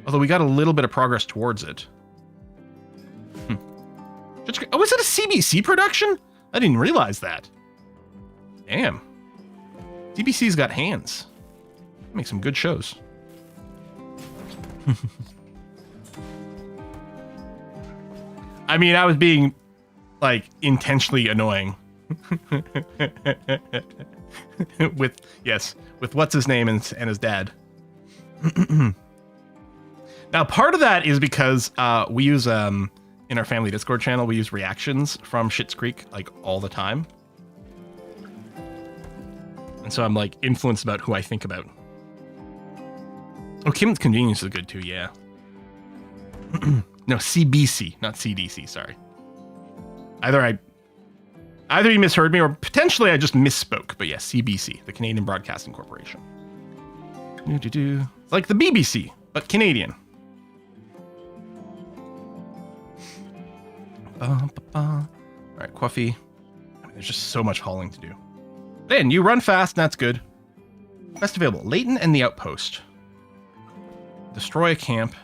Although we got a little bit of progress towards it. Oh, was it a CBC production? I didn't realize that. Damn. CBC's got hands. Make some good shows. I mean, I was being, like, intentionally annoying. with what's his name and his dad. Now, part of that is because we use in our family Discord channel, we use reactions from Schitt's Creek like all the time. And so I'm like influenced about who I think about. Oh, Kim's Convenience is good too, yeah. No, CBC, not CDC, sorry. Either you misheard me or potentially I just misspoke, but yes, CBC, the Canadian Broadcasting Corporation. It's like the BBC, but Canadian. All right, Quffy. There's just so much hauling to do. Then you run fast, and that's good. Best available: Leighton and the Outpost. Destroy a camp.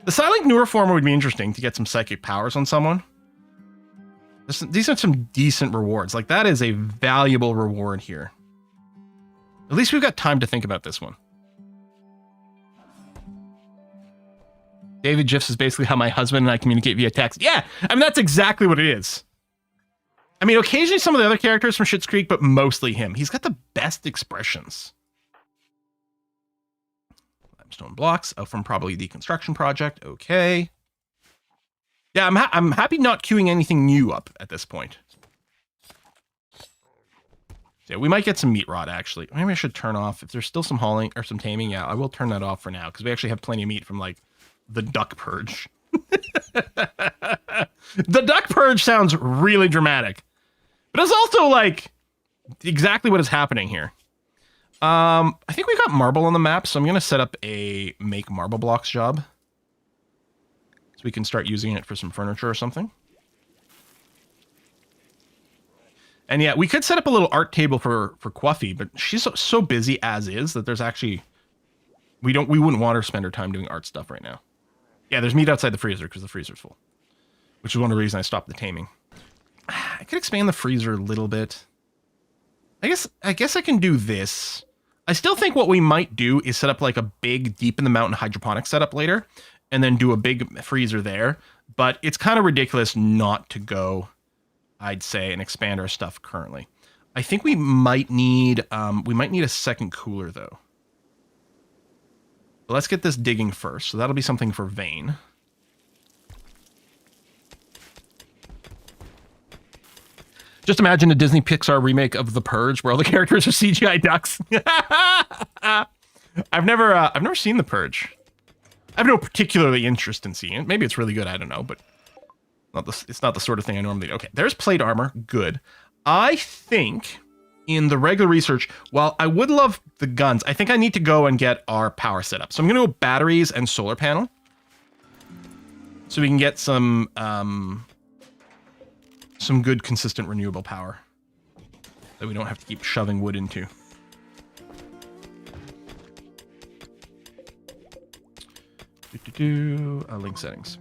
The Silent Neuroformer would be interesting to get some psychic powers on someone. These are some decent rewards. Like, that is a valuable reward here. At least we've got time to think about this one. David GIFs is basically how my husband and I communicate via text. Yeah, I mean, that's exactly what it is. I mean, occasionally some of the other characters from Schitt's Creek, but mostly him. He's got the best expressions. Limestone blocks, from probably the construction project. Okay. Yeah, I'm happy not queuing anything new up at this point. Yeah, we might get some meat rot, actually. Maybe I should turn off, if there's still some hauling or some taming, yeah, I will turn that off for now, because we actually have plenty of meat from, like, the duck purge. The duck purge sounds really dramatic. But it's also, like, exactly what is happening here. I think we got marble on the map, so I'm going to set up a make marble blocks job. So we can start using it for some furniture or something. And yeah, we could set up a little art table for Quffy, but she's so busy as is that there's actually... We wouldn't want her to spend her time doing art stuff right now. Yeah, there's meat outside the freezer because the freezer's full. Which is one of the reasons I stopped the taming. I could expand the freezer a little bit. I guess I can do this. I still think what we might do is set up like a big deep in the mountain hydroponic setup later. And then do a big freezer there. But it's kind of ridiculous not to go, I'd say, and expand our stuff currently. I think we might need a second cooler though. But let's get this digging first. So that'll be something for Vane. Just imagine a Disney Pixar remake of The Purge where all the characters are CGI ducks. I've never seen The Purge. I have no particularly interest in seeing it. Maybe it's really good. I don't know, but it's not the sort of thing I normally do. Okay, there's plate armor. Good. I think in the regular research, while I would love the guns, I think I need to go and get our power set up. So I'm going to go batteries and solar panel. So we can get some good, consistent, renewable power that we don't have to keep shoving wood into. Link settings.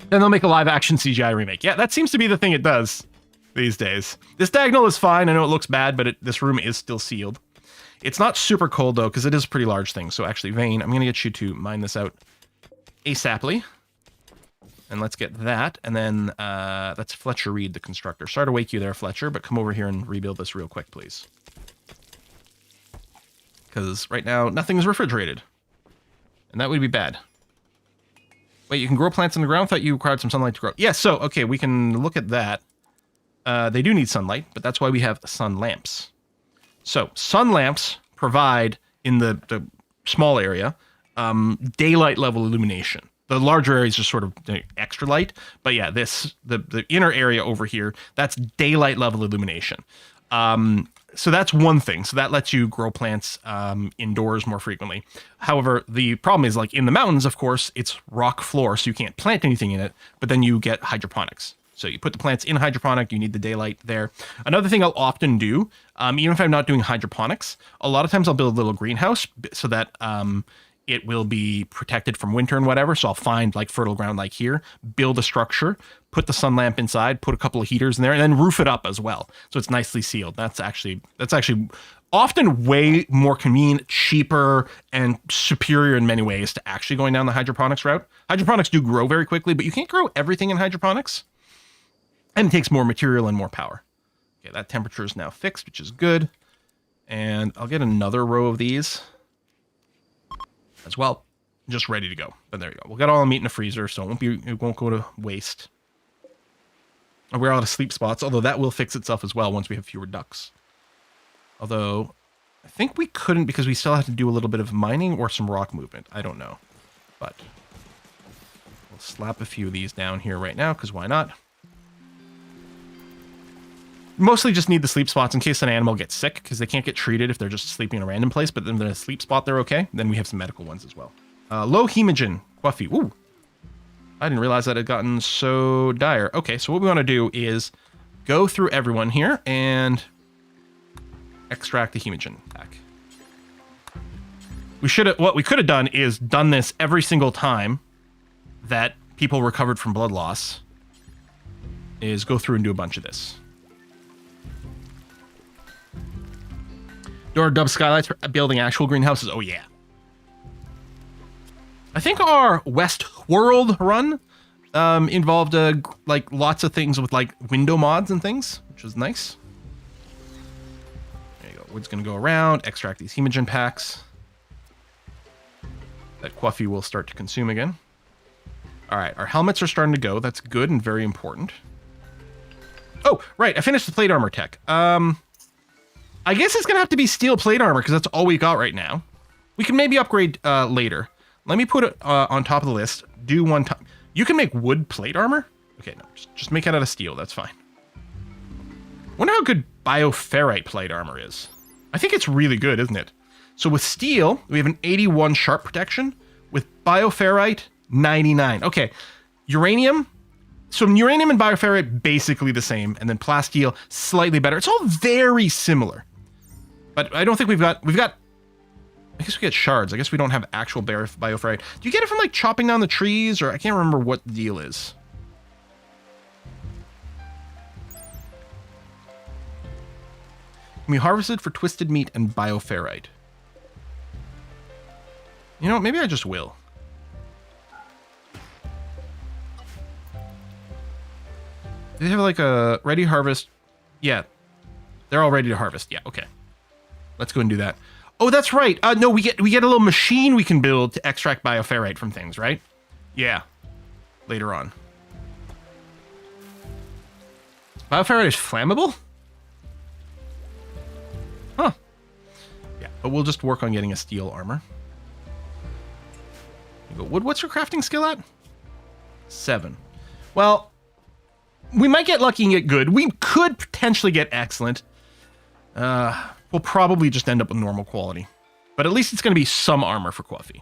Then they'll make a live-action CGI remake. Yeah, that seems to be the thing it does these days. This diagonal is fine. I know it looks bad, but this room is still sealed. It's not super cold, though, because it is a pretty large thing. So actually, Vane, I'm going to get you to mine this out ASAPly. And let's get that. And then that's Fletcher Reed, the constructor. Sorry to wake you there, Fletcher, but come over here and rebuild this real quick, please. Because right now, nothing is refrigerated. And that would be bad. Wait, you can grow plants in the ground? I thought you required some sunlight to grow. Yes, so, okay, we can look at that. They do need sunlight, but that's why we have sun lamps. So, sun lamps provide, in the small area, daylight level illumination. The larger area is just sort of extra light. But yeah, the inner area over here, that's daylight level illumination. So that's one thing. So that lets you grow plants indoors more frequently. However, the problem is, like in the mountains, of course, it's rock floor, so you can't plant anything in it, but then you get hydroponics. So you put the plants in hydroponic, you need the daylight there. Another thing I'll often do, even if I'm not doing hydroponics, a lot of times I'll build a little greenhouse so that it will be protected from winter and whatever. So I'll find like fertile ground like here, build a structure, put the sun lamp inside, put a couple of heaters in there, and then roof it up as well. So it's nicely sealed. That's actually often way more convenient, cheaper, and superior in many ways to actually going down the hydroponics route. Hydroponics do grow very quickly, but you can't grow everything in hydroponics. And it takes more material and more power. Okay, that temperature is now fixed, which is good. And I'll get another row of these as well, just ready to go. But there you go. We'll get all the meat in the freezer, so it won't go to waste. And we're out of sleep spots, although that will fix itself as well once we have fewer ducks. Although, I think we couldn't because we still have to do a little bit of mining or some rock movement. I don't know. But we'll slap a few of these down here right now, because why not? Mostly just need the sleep spots in case an animal gets sick, because they can't get treated if they're just sleeping in a random place, but then in a sleep spot, they're okay. Then we have some medical ones as well. Low hemogen, Quffy. Ooh. I didn't realize that it had gotten so dire. Okay, so what we want to do is go through everyone here and extract the hemogen pack. What we could have done is done this every single time that people recovered from blood loss, is go through and do a bunch of this. Door dub skylights for building actual greenhouses. Oh yeah. I think our West World run involved like lots of things with like window mods and things, which was nice. There you go. Wood's gonna go around, extract these hemogen packs that Quffy will start to consume again. All right, our helmets are starting to go. That's good and very important. Oh, right. I finished the plate armor tech. I guess it's going to have to be steel plate armor because that's all we got right now. We can maybe upgrade later. Let me put it on top of the list. Do one time. You can make wood plate armor? Okay, no, just make it out of steel. That's fine. Wonder how good bioferrite plate armor is. I think it's really good, isn't it? So with steel, we have an 81 sharp protection. With bioferrite, 99. Okay, uranium. So uranium and bioferrite, basically the same. And then plasteel, slightly better. It's all very similar. But I don't think we've got, I guess we get shards. I guess we don't have actual bioferrite. Do you get it from like chopping down the trees? Or I can't remember what the deal is. Can be harvested for twisted meat and bioferrite. You know, maybe I just will. Do they have like a ready harvest? Yeah. They're all ready to harvest. Yeah, okay. Let's go and do that. Oh, that's right. No, we get a little machine we can build to extract bioferrite from things, right? Yeah. Later on. Bioferrite is flammable? But we'll just work on getting a steel armor. You go, Wood, what's your crafting skill at? 7. Well, we might get lucky and get good. We could potentially get excellent. We'll probably just end up with normal quality. But at least it's going to be some armor for Quffy.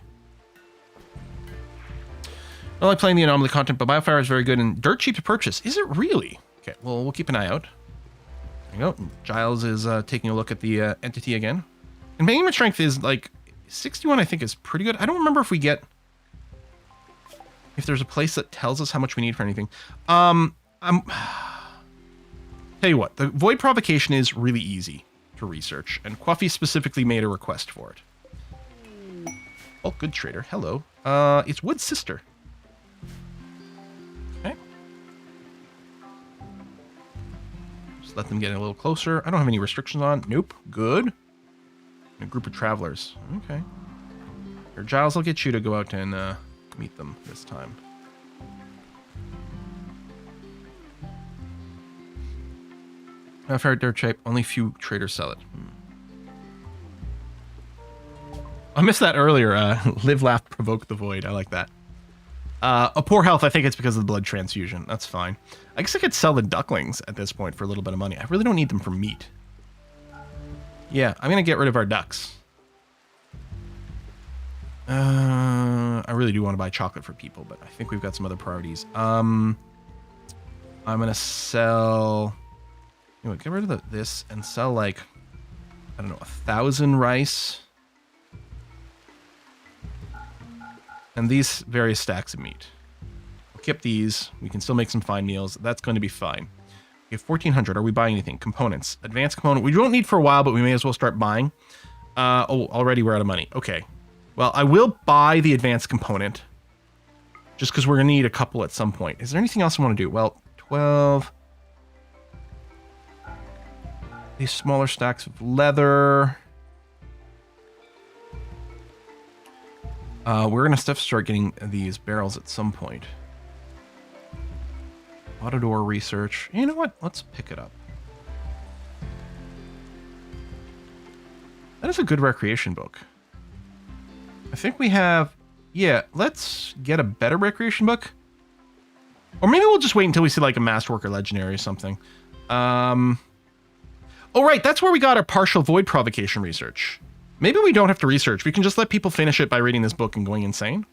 I like playing the Anomaly content, but Biofire is very good and dirt cheap to purchase. Is it really? Okay, well, we'll keep an eye out. There you go. Giles is taking a look at the entity again. And Management Strength is like 61, I think, is pretty good. I don't remember if we get... if there's a place that tells us how much we need for anything. Tell you what, the Void Provocation is really easy to research, and Quffy specifically made a request for it. Oh, good trader. Hello. It's Wood's sister. Okay. Just let them get a little closer. I don't have any restrictions on. Nope. Good. A group of travelers. Okay. Here, Giles, I'll get you to go out and meet them this time. Fair dirt shape. Only few traders sell it. I missed that earlier. Live, laugh, provoke the void. I like that. A poor health. I think it's because of the blood transfusion. That's fine. I guess I could sell the ducklings at this point for a little bit of money. I really don't need them for meat. Yeah, I'm going to get rid of our ducks. I really do want to buy chocolate for people, but I think we've got some other priorities. I'm going to sell... You know what, get rid of this and sell, like, I don't know, 1,000 rice. And these various stacks of meat. We'll keep these. We can still make some fine meals. That's going to be fine. We have 1,400. Are we buying anything? Components. Advanced component. We won't need for a while, but we may as well start buying. Oh, already we're out of money. Okay. Well, I will buy the advanced component. Just because we're going to need a couple at some point. Is there anything else I want to do? Well, 12... These smaller stacks of leather. We're going to start getting these barrels at some point. Autodor research. You know what? Let's pick it up. That is a good recreation book. I think we have... Yeah, let's get a better recreation book. Or maybe we'll just wait until we see like a Masterwork or Legendary or something. Oh, right. That's where we got our partial void provocation research. Maybe we don't have to research. We can just let people finish it by reading this book and going insane.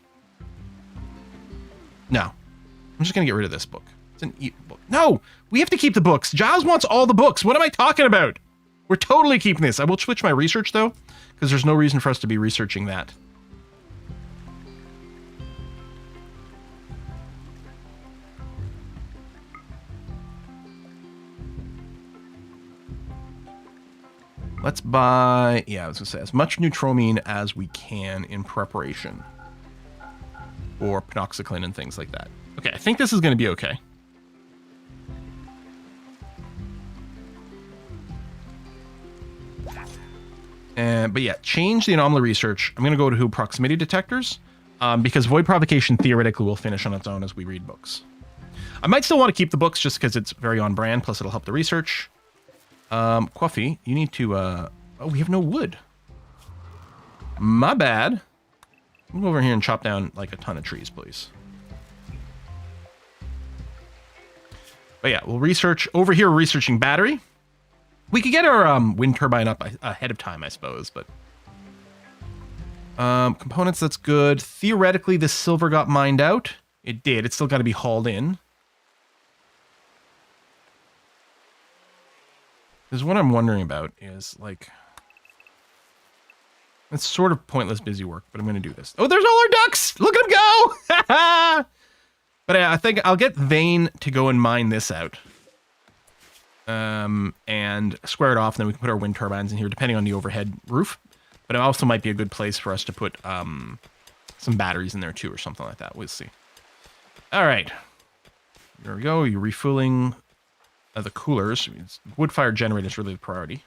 No. I'm just going to get rid of this book. It's an book. No! We have to keep the books. Giles wants all the books. What am I talking about? We're totally keeping this. I will switch my research, though, because there's no reason for us to be researching that. Let's buy, yeah, I was going to say, as much neutromine as we can in preparation for penoxyclin and things like that. Okay, I think this is going to be okay. But yeah, change the anomaly research. I'm going to go to proximity detectors because void provocation theoretically will finish on its own as we read books. I might still want to keep the books just because it's very on brand, plus it'll help the research. Quffy, you need to, oh, we have no wood. My bad. Move over here and chop down, like, a ton of trees, please. But yeah, we'll research. Over here, we're researching battery. We could get our, wind turbine up ahead of time, I suppose, but... components, that's good. Theoretically, this silver got mined out. It did. It's still got to be hauled in. Because what I'm wondering about is, like... It's sort of pointless busy work, but I'm going to do this. Oh, there's all our ducks! Look at them go! But I think I'll get Vane to go and mine this out. And square it off, and then we can put our wind turbines in here, depending on the overhead roof. But it also might be a good place for us to put some batteries in there, too, or something like that. We'll see. All right. There we go. You're refueling... the coolers. Wood-fire generator is really the priority.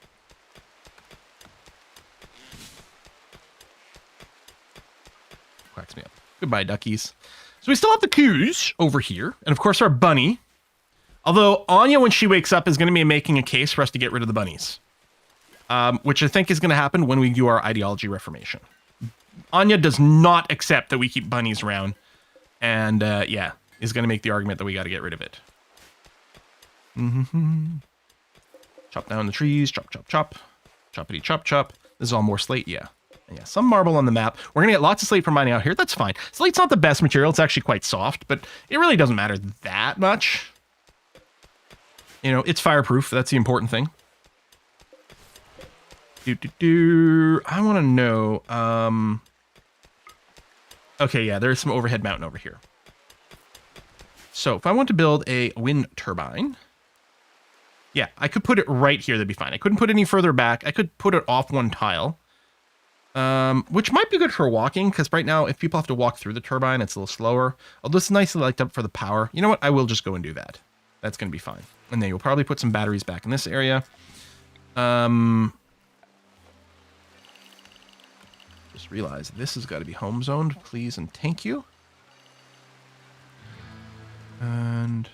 Quacks me up. Goodbye, duckies. So we still have the coos over here. And of course our bunny. Although Anya, when she wakes up, is going to be making a case for us to get rid of the bunnies. which I think is going to happen when we do our ideology reformation. Anya does not accept that we keep bunnies around, and yeah, is going to make the argument that we got to get rid of it. Chop down the trees, chop, chop, chop, choppity, chop, chop. This is all more slate, yeah. Yeah, some marble on the map. We're going to get lots of slate from mining out here. That's fine. Slate's not the best material. It's actually quite soft, but it really doesn't matter that much. You know, it's fireproof. That's the important thing. I want to know. Okay, yeah, there's some overhead mountain over here. So if I want to build a wind turbine, yeah, I could put it right here. That'd be fine. I couldn't put it any further back. I could put it off one tile. Which might be good for walking, because right now, if people have to walk through the turbine, it's a little slower. Although it's nicely lighted up for the power. You know what? I will just go and do that. That's going to be fine. And then you'll probably put some batteries back in this area. Just realized this has got to be home zoned, please and thank you. And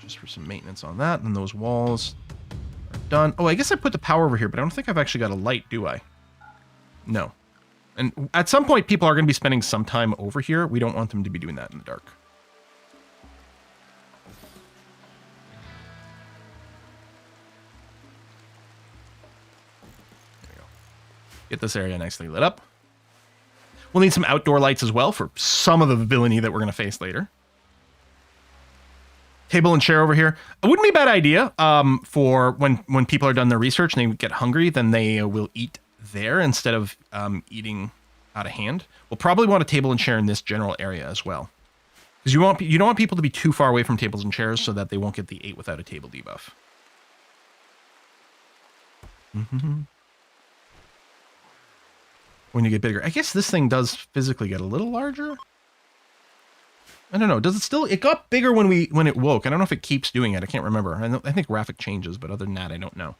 just for some maintenance on that, and those walls are done. Oh, I guess I put the power over here, but I don't think I've actually got a light, do I? No. And at some point, people are going to be spending some time over here. We don't want them to be doing that in the dark. There we go. Get this area nicely lit up. We'll need some outdoor lights as well for some of the villainy that we're going to face later. Table and chair over here. It wouldn't be a bad idea for when people are done their research and they get hungry, then they will eat there instead of eating out of hand. We'll probably want a table and chair in this general area as well. Because you don't want people to be too far away from tables and chairs so that they won't get the 8 without a table debuff. When you get bigger. I guess this thing does physically get a little larger. I don't know. Does it still? It got bigger when it woke. I don't know if it keeps doing it. I can't remember. I think graphic changes, but other than that, I don't know.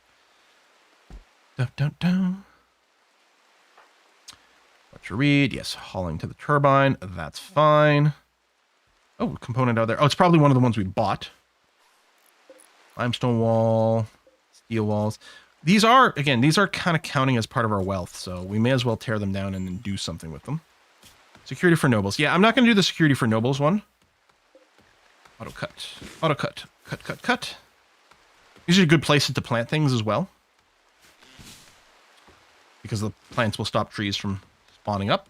What to read? Yes, hauling to the turbine. That's fine. Oh, component out there. Oh, it's probably one of the ones we bought. Limestone wall, steel walls. These are kind of counting as part of our wealth, so we may as well tear them down and then do something with them. Security for nobles. Yeah, I'm not going to do the security for nobles one. Auto cut. Auto cut. Cut, cut, cut. These are good places to plant things as well. Because the plants will stop trees from spawning up.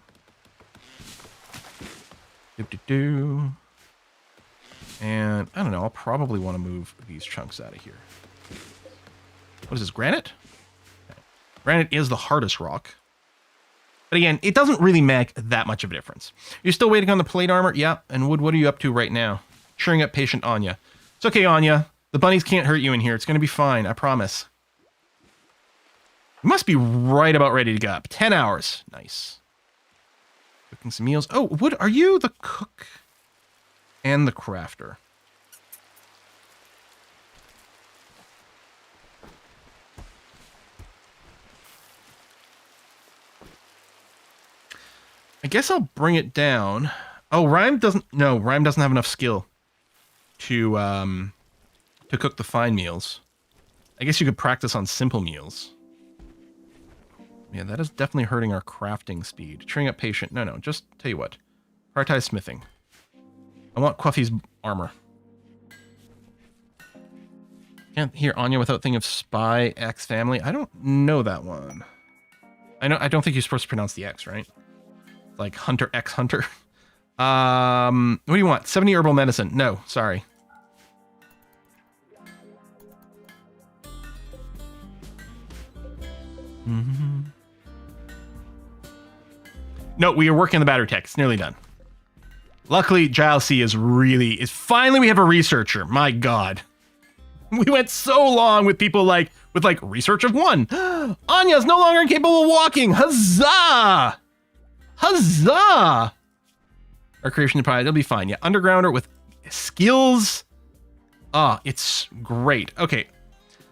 And I don't know, I'll probably want to move these chunks out of here. What is this, granite? Okay. Granite is the hardest rock. But again, it doesn't really make that much of a difference. You're still waiting on the plate armor? Yeah. And Wood, what are you up to right now? Cheering up patient Anya. It's okay, Anya. The bunnies can't hurt you in here. It's going to be fine. I promise. You must be right about ready to get up. 10 hours. Nice. Cooking some meals. Oh, Wood, are you the cook and the crafter? I guess I'll bring it down. Oh, Rhyme doesn't have enough skill to cook the fine meals. I guess you could practice on simple meals. Yeah, that is definitely hurting our crafting speed. Cheering up patient. No, just tell you what. Prioritize smithing. I want Quffy's armor. Can't hear Anya without thinking of Spy X Family. I don't know that one. I don't think you're supposed to pronounce the X, right? Like Hunter X Hunter. What do you want? 70 herbal medicine. No, sorry. No, we are working on the battery tech. It's nearly done. Luckily, Giles C is finally we have a researcher. My God. We went so long with people with research of 1. Anya's no longer incapable of walking. Huzzah! Huzzah! Our creation of pride, it'll be fine. Yeah, undergrounder with skills. It's great. Okay.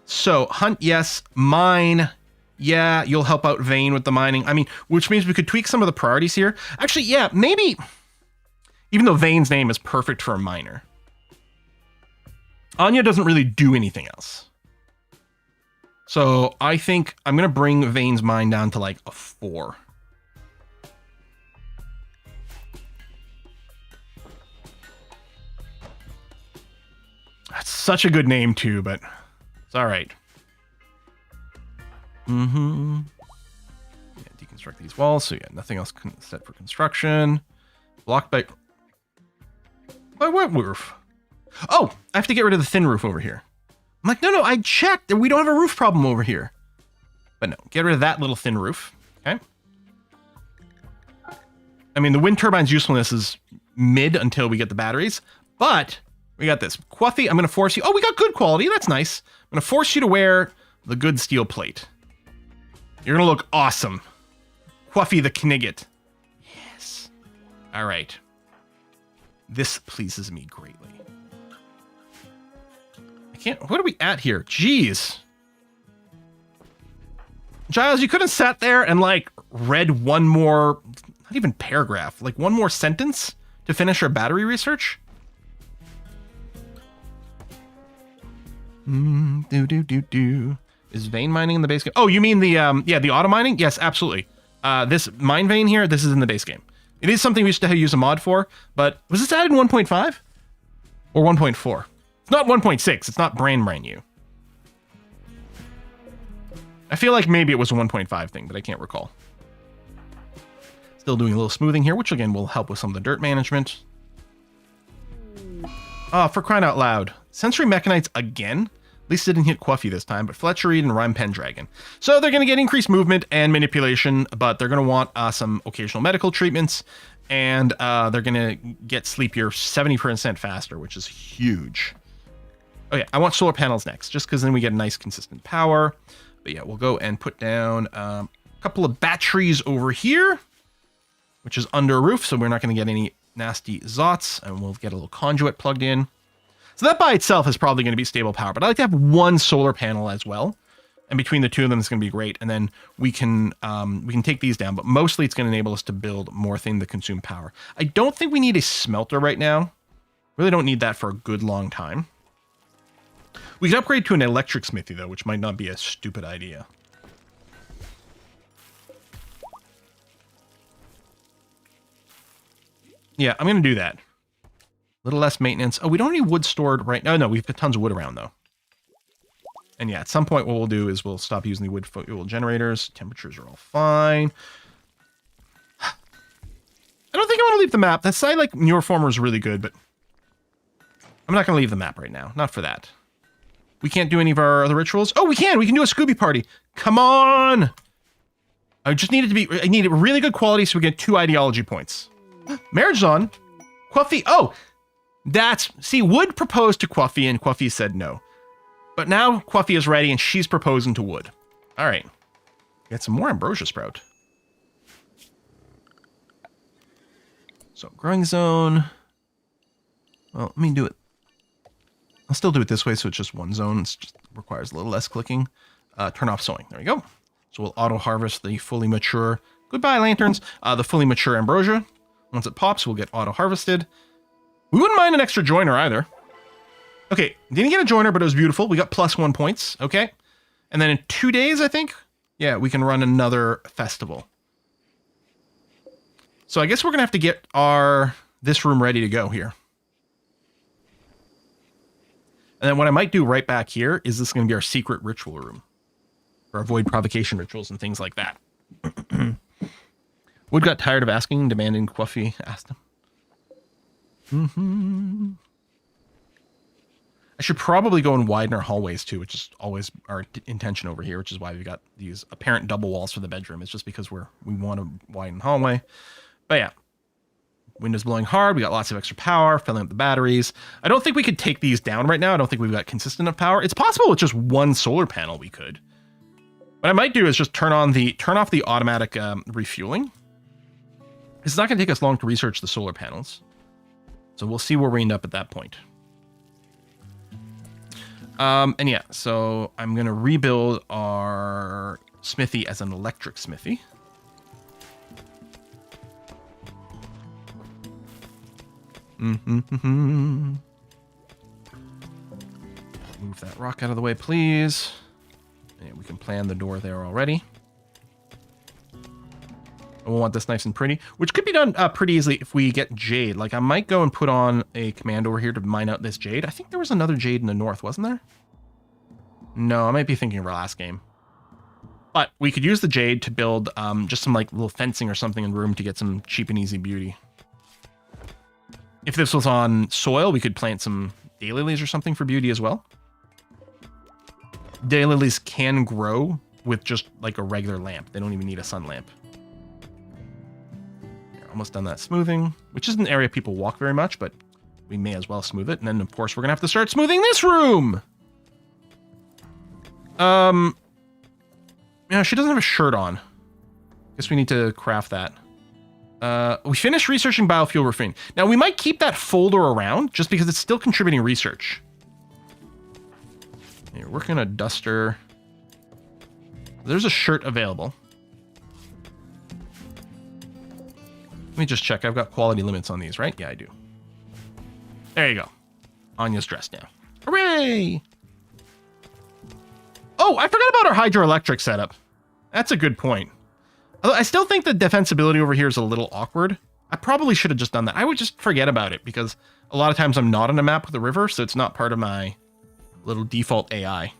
So, hunt, yes. Mine. Yeah, you'll help out Vane with the mining. I mean, which means we could tweak some of the priorities here. Actually, yeah, maybe. Even though Vane's name is perfect for a miner. Anya doesn't really do anything else. So I think I'm going to bring Vane's mine down to like a 4. That's such a good name too, but it's all right. Mm-hmm. Yeah, deconstruct these walls. So yeah, nothing else set for construction. Blocked by what roof? Oh, I have to get rid of the thin roof over here. I'm like, no, I checked. We don't have a roof problem over here. But no, get rid of that little thin roof. Okay. I mean, the wind turbine's usefulness is mid until we get the batteries, but we got this. Quffy, I'm going to force you. Oh, we got good quality. That's nice. I'm going to force you to wear the good steel plate. You're going to look awesome. Quffy the Knigget. Yes. All right. This pleases me greatly. I can't... What are we at here? Jeez. Giles, you could have sat there and, like, read one more... Not even paragraph. Like, one more sentence to finish our battery research? Is vein mining in the base game? Oh, you mean the the auto mining? Yes, absolutely. This mine vein here, this is in the base game. It is something we used to use a mod for, but was this added in 1.5 or 1.4? It's not 1.6. It's not brand new. I feel like maybe it was a 1.5 thing, but I can't recall. Still doing a little smoothing here, which again will help with some of the dirt management. Oh, for crying out loud. Sensory Mechanites again? At least it didn't hit Quffy this time, but Fletcher Reed and Rhyme Pendragon. So they're going to get increased movement and manipulation, but they're going to want some occasional medical treatments, and they're going to get sleepier 70% faster, which is huge. Okay, I want solar panels next, just because then we get a nice consistent power. But yeah, we'll go and put down a couple of batteries over here, which is under a roof, so we're not going to get any nasty zots, and we'll get a little conduit plugged in. So that by itself is probably going to be stable power, but I like to have one solar panel as well. And between the two of them, it's going to be great. And then we can take these down, but mostly it's going to enable us to build more things that consume power. I don't think we need a smelter right now. Really don't need that for a good long time. We could upgrade to an electric smithy though, which might not be a stupid idea. Yeah, I'm going to do that. A little less maintenance. Oh, we don't have any wood stored right now. No, we've got tons of wood around, though. And yeah, at some point, what we'll do is we'll stop using the wood fuel generators. Temperatures are all fine. I don't think I want to leave the map. That side, like, Neuroformer is really good, but I'm not going to leave the map right now. Not for that. We can't do any of our other rituals. Oh, we can. We can do a Scooby party. Come on. I just need it to be... I need it really good quality so we get 2 ideology points. Marriage on. Quffy. Oh, that's... See, Wood proposed to Quffy and Quffy said no. But now Quffy is ready and she's proposing to Wood. All right. Get some more ambrosia sprout. So, growing zone. Well, let me do it. I'll still do it this way so it's just one zone. It just requires a little less clicking. Turn off sowing. There we go. So we'll auto-harvest the fully mature... Goodbye, lanterns. The fully mature ambrosia. Once it pops, we'll get auto-harvested. We wouldn't mind an extra joiner either. Okay, didn't get a joiner, but it was beautiful. We got +1 points, okay? And then in 2 days, I think, yeah, we can run another festival. So I guess we're going to have to get this room ready to go here. And then what I might do right back here is this going to be our secret ritual room. For avoid provocation rituals and things like that. Wood got tired of asking, demanding. Quffy asked him. I should probably go and widen our hallways too, which is always our intention over here, which is why we got these apparent double walls for the bedroom. It's just because we want to widen the hallway. But yeah, wind is blowing hard. We got lots of extra power, filling up the batteries. I don't think we could take these down right now. I don't think we've got consistent enough power. It's possible with just one solar panel we could. What I might do is just turn off the automatic refueling. It's not going to take us long to research the solar panels. So we'll see where we end up at that point. And yeah, so I'm going to rebuild our smithy as an electric smithy. Move that rock out of the way, please. And we can plan the door there already. And we'll want this nice and pretty, which could be done pretty easily if we get jade. Like I might go and put on a command over here to mine out this jade. I think there was another jade in the north, wasn't there? No, I might be thinking of our last game. But we could use the jade to build just some like little fencing or something in room to get some cheap and easy beauty. If this was on soil, we could plant some daylilies or something for beauty as well. Daylilies can grow with just like a regular lamp. They don't even need a sun lamp. Almost done that smoothing, which isn't an area people walk very much, but we may as well smooth it. And then, of course, we're going to have to start smoothing this room. Yeah, she doesn't have a shirt on. Guess we need to craft that. We finished researching biofuel refining. Now, we might keep that folder around just because it's still contributing research. You're working on a duster. There's a shirt available. Let me just check. I've got quality limits on these, right? Yeah, I do. There you go. Anya's dressed now. Hooray! Oh, I forgot about our hydroelectric setup. That's a good point. Although I still think the defensibility over here is a little awkward. I probably should have just done that. I would just forget about it because a lot of times I'm not on a map with a river, so it's not part of my little default AI.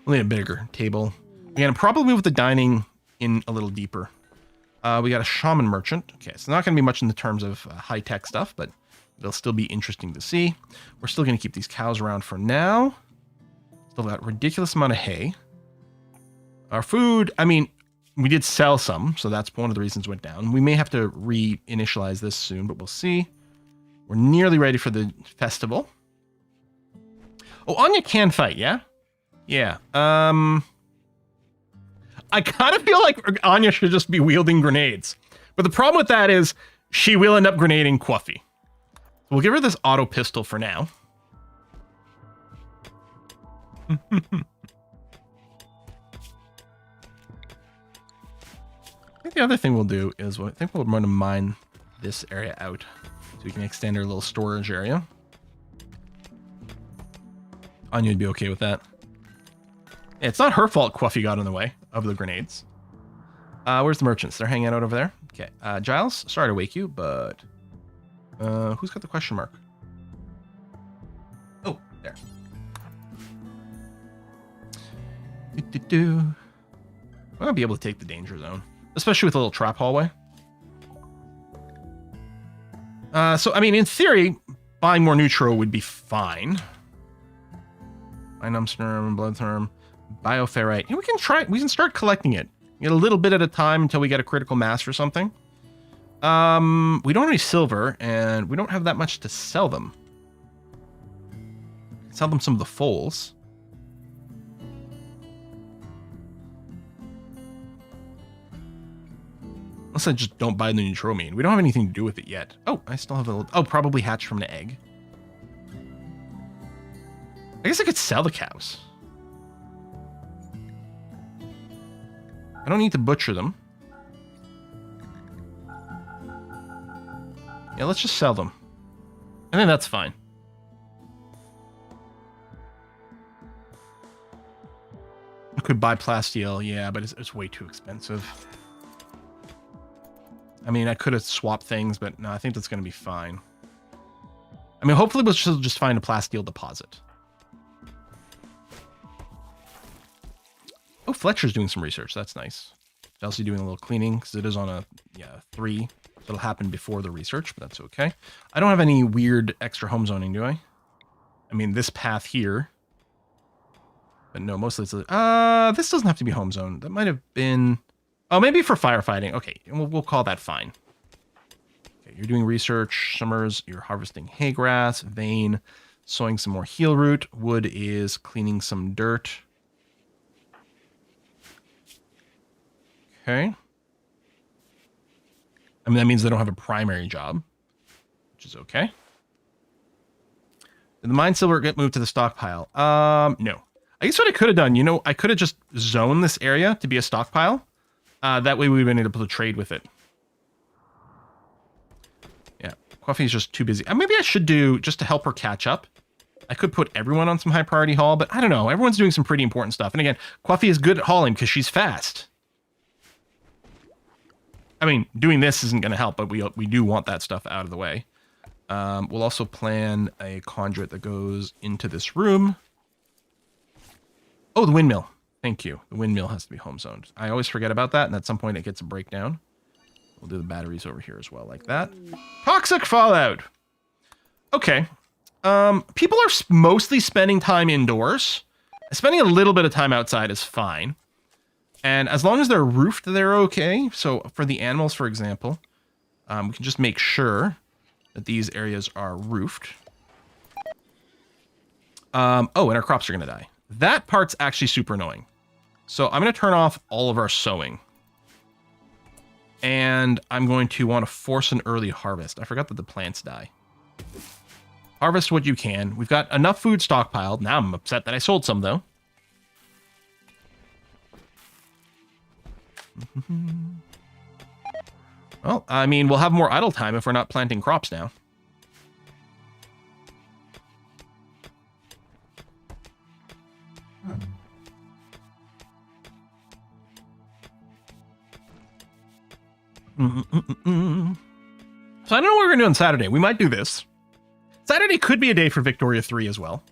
We'll need a bigger table. We're going to probably move the dining in a little deeper. We got a shaman merchant. Okay, so not going to be much in the terms of high-tech stuff, but they'll still be interesting to see. We're still going to keep these cows around for now. Still got a ridiculous amount of hay. Our food, I mean, we did sell some, so that's one of the reasons it went down. We may have to reinitialize this soon, but we'll see. We're nearly ready for the festival. Oh, Anya can fight, yeah? Yeah. I kind of feel like Anya should just be wielding grenades. But the problem with that is she will end up grenading Quffy. We'll give her this auto pistol for now. I think the other thing we'll do is I think we'll want to mine this area out so we can extend our little storage area. Anya would be okay with that. It's not her fault Quffy got in the way of the grenades. Where's the merchants? They're hanging out over there. Okay, Giles, sorry to wake you, but who's got the question mark? Oh, there. I might be able to take the danger zone, especially with a little trap hallway. So, I mean, in theory, buying more neutral would be fine. Bloodthorn, Bloodthorn, Bioferrite. And we can start collecting it. Get a little bit at a time until we get a critical mass or something. We don't have any silver, and we don't have that much to sell them. Sell them some of the foals. Unless I just don't buy the neutroamine. We don't have anything to do with it yet. Oh, I still have a little... Oh, probably hatched from an egg. I guess I could sell the cows. I don't need to butcher them. Yeah, let's just sell them. I think that's fine. I could buy plasteel, yeah, but it's way too expensive. I mean, I could have swapped things, but no, I think that's going to be fine. I mean, hopefully we'll just find a plasteel deposit. Oh, Fletcher's doing some research. That's nice. Chelsea doing a little cleaning because it is on a 3. So it'll happen before the research, but that's okay. I don't have any weird extra home zoning, do I? I mean, this path here. But no, mostly it's... this doesn't have to be home zone. That might have been... Oh, maybe for firefighting. Okay, we'll call that fine. Okay, you're doing research. Summers, you're harvesting hay grass. Vein, sowing some more heel root. Wood is cleaning some dirt. Okay. I mean, that means they don't have a primary job, which is okay. Did the mine silver get moved to the stockpile? No. I guess what I could have done, I could have just zoned this area to be a stockpile. That way we've been able to trade with it. Yeah, Quffy's just too busy. Maybe I should do, just to help her catch up, I could put everyone on some high priority haul, but I don't know. Everyone's doing some pretty important stuff. And again, Quffy is good at hauling because she's fast. I mean, doing this isn't going to help, but we do want that stuff out of the way. We'll also plan a conduit that goes into this room. Oh, the windmill. Thank you. The windmill has to be home zoned. I always forget about that, and at some point it gets a breakdown. We'll do the batteries over here as well, like that. Toxic fallout. Okay. People are mostly spending time indoors. Spending a little bit of time outside is fine. And as long as they're roofed, they're okay. So for the animals, for example, we can just make sure that these areas are roofed. Oh, and our crops are going to die. That part's actually super annoying. So I'm going to turn off all of our sowing. And I'm going to want to force an early harvest. I forgot that the plants die. Harvest what you can. We've got enough food stockpiled. Now I'm upset that I sold some, though. Well, I mean, we'll have more idle time if we're not planting crops now. So I don't know what we're going to do on Saturday. We might do this. Saturday could be a day for Victoria 3 as well.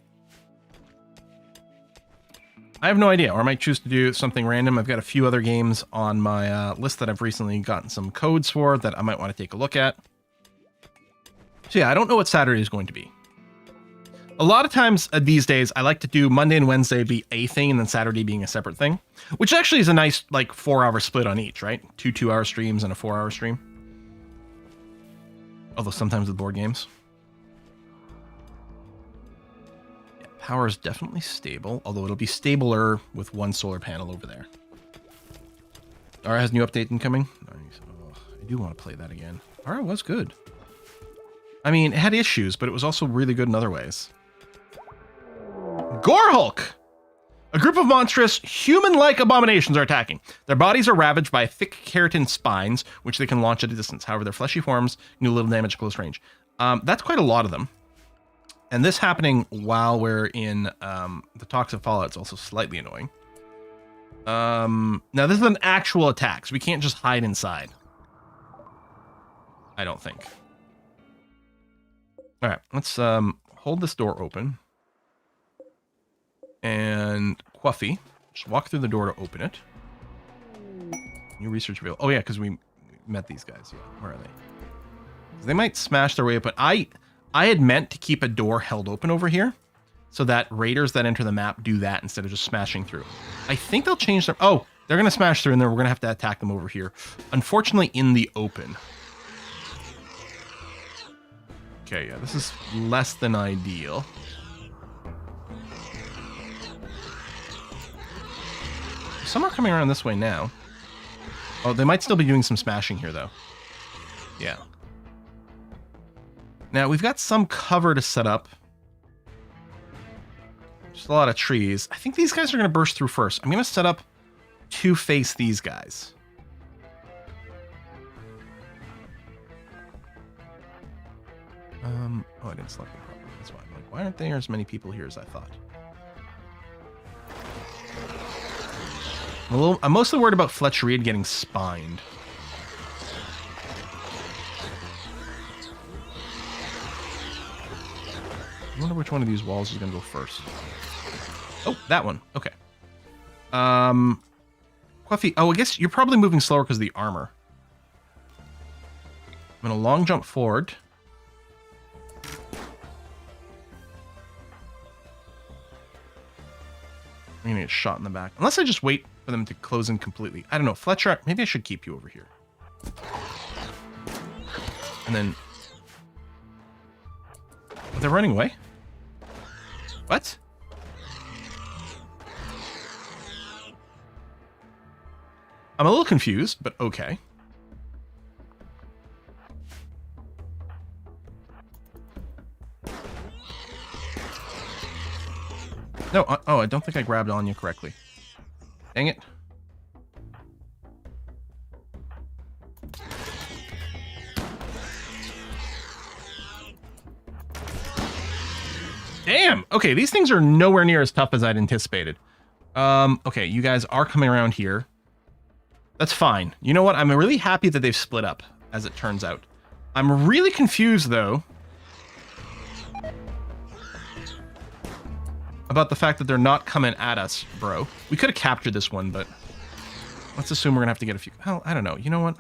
I have no idea, or I might choose to do something random. I've got a few other games on my list that I've recently gotten some codes for that I might want to take a look at. So yeah, I don't know what Saturday is going to be. A lot of times these days, I like to do Monday and Wednesday be a thing and then Saturday being a separate thing, which actually is a nice like 4-hour split on each, right? 2 2-hour streams and a 4-hour stream. Although sometimes with board games. Power is definitely stable, although it'll be stabler with one solar panel over there. Ara has new update incoming. Oh, I do want to play that again. Ara was good. I mean, it had issues, but it was also really good in other ways. Gorehulk! A group of monstrous, human-like abominations are attacking. Their bodies are ravaged by thick keratin spines, which they can launch at a distance. However, their fleshy forms can do little damage at close range. That's quite a lot of them. And this happening while we're in the toxic fallout is also slightly annoying. Now, this is an actual attack, so we can't just hide inside. I don't think. All right, let's hold this door open. And Quffy, just walk through the door to open it. New research available. Oh, yeah, because we met these guys. Yeah, where are they? They might smash their way up, but I had meant to keep a door held open over here so that raiders that enter the map do that instead of just smashing through. I think they'll change their... Oh, they're going to smash through and then we're going to have to attack them over here. Unfortunately, in the open. Okay, yeah, this is less than ideal. Some are coming around this way now. Oh, they might still be doing some smashing here, though. Yeah. Now, we've got some cover to set up. Just a lot of trees. I think these guys are going to burst through first. I'm going to set up to face these guys. Oh, I didn't select them properly. That's why. Like, why aren't there as many people here as I thought? I'm mostly worried about Fletch Reed getting spined. I wonder which one of these walls is going to go first. Oh, that one. Okay. Quffy. Oh, I guess you're probably moving slower because of the armor. I'm going to long jump forward. I'm going to get shot in the back. Unless I just wait for them to close in completely. I don't know. Fletcher, maybe I should keep you over here. And then... Oh, they're running away? What? I'm a little confused, but okay. No, oh, I don't think I grabbed on you correctly. Dang it. Damn. Okay, these things are nowhere near as tough as I'd anticipated. Okay, you guys are coming around here. That's fine. You know what? I'm really happy that they've split up, as it turns out. I'm really confused, though, about the fact that they're not coming at us, bro. We could have captured this one, but let's assume we're gonna have to get a few. Hell, I don't know. You know what?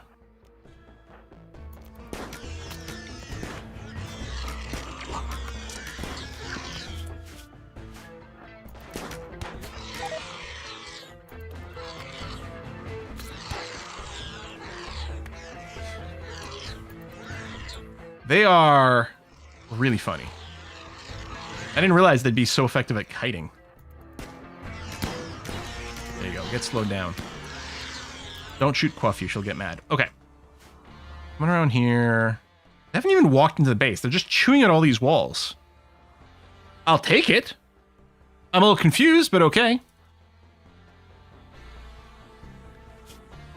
They are really funny. I didn't realize they'd be so effective at kiting. There you go. Get slowed down. Don't shoot Quffy. She'll get mad. Okay. Coming around here. They haven't even walked into the base. They're just chewing at all these walls. I'll take it. I'm a little confused, but okay.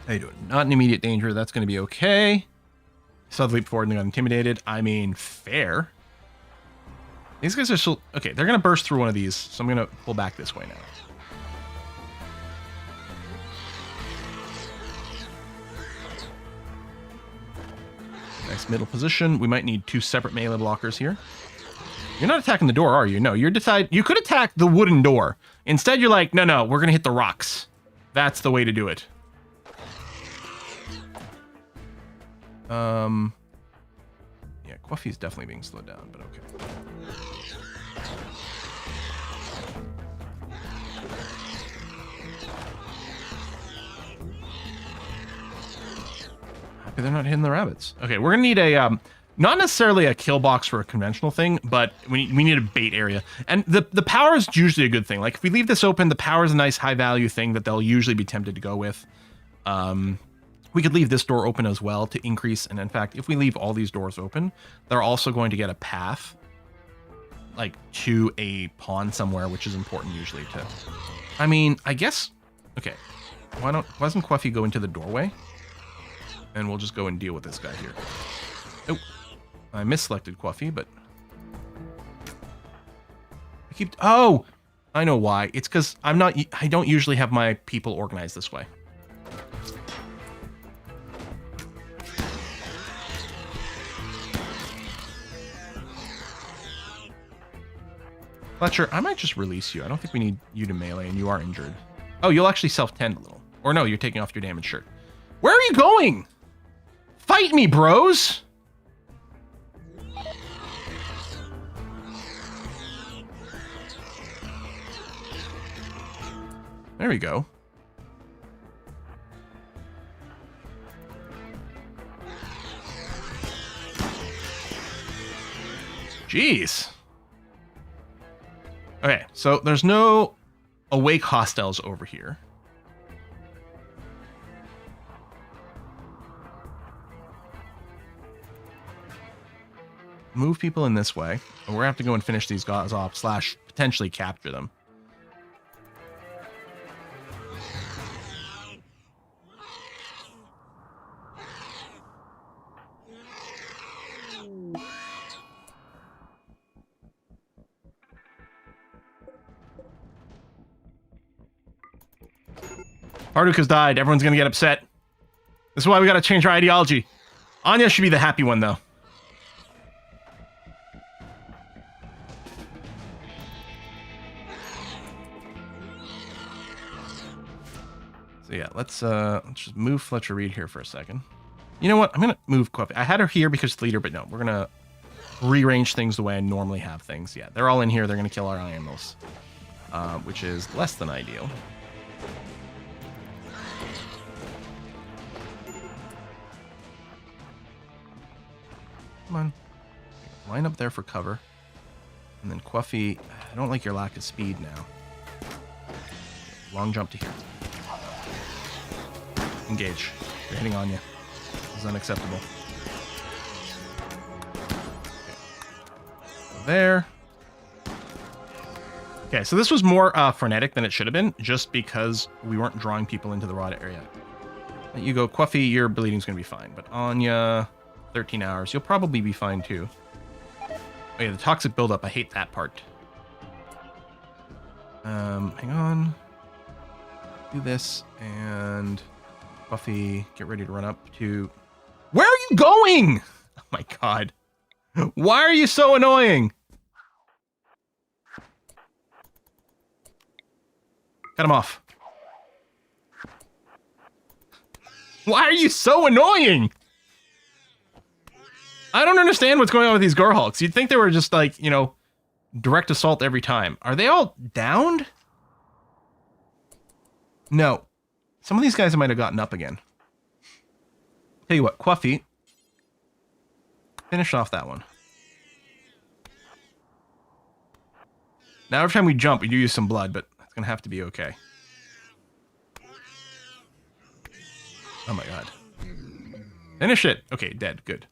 How you doing? Not in immediate danger. That's going to be okay. Saw the leap forward and they got intimidated. I mean, fair. These guys are still... Okay, they're going to burst through one of these, so I'm going to pull back this way now. Nice middle position. We might need 2 separate melee blockers here. You're not attacking the door, are you? No, you could attack the wooden door. Instead, you're like, no, we're going to hit the rocks. That's the way to do it. Yeah, Quffy's definitely being slowed down, but okay. Happy they're not hitting the rabbits. Okay, we're gonna need a not necessarily a kill box for a conventional thing, but we need a bait area. And the power is usually a good thing. Like if we leave this open, the power is a nice high value thing that they'll usually be tempted to go with. We could leave this door open as well to increase. And in fact, if we leave all these doors open, they're also going to get a path like to a pawn somewhere, which is important usually to, I mean, I guess, okay. Why doesn't Quffy go into the doorway? And we'll just go and deal with this guy here. Oh, I misselected Quffy, but oh, I know why. It's because I don't usually have my people organized this way. Fletcher, I might just release you. I don't think we need you to melee, and you are injured. Oh, you'll actually self-tend a little. Or no, you're taking off your damaged shirt. Where are you going? Fight me, bros! There we go. Jeez. Okay, so there's no awake hostiles over here. Move people in this way, and we're gonna have to go and finish these guys off, slash potentially capture them. Marduk has died. Everyone's gonna get upset. This is why we gotta change our ideology. Anya should be the happy one, though. So yeah, let's just move Fletcher Reed here for a second. You know what? I'm gonna move Quffy. I had her here because it's leader, but no, we're gonna rearrange things the way I normally have things. Yeah, they're all in here. They're gonna kill our animals, which is less than ideal. Come on. Line up there for cover. And then Quffy, I don't like your lack of speed now. Long jump to here. Engage. You're hitting on you. This is unacceptable. Okay. There. Okay, so this was more frenetic than it should have been, just because we weren't drawing people into the rod area. Let you go, Quffy, your bleeding's gonna be fine. But Anya, 13 hours. You'll probably be fine too. Oh yeah, the toxic buildup. I hate that part. Hang on. Do this, and Quffy, get ready to run up to... Where are you going? Oh my god. Why are you so annoying? Cut him off. Why are you so annoying? I don't understand what's going on with these Garhulks. You'd think they were just like, you know, direct assault every time. Are they all downed? No. Some of these guys might have gotten up again. Tell you what, Quffy, finish off that one. Now every time we jump, we do use some blood, but it's gonna have to be okay. Oh my god. Finish it. Okay, dead. Good.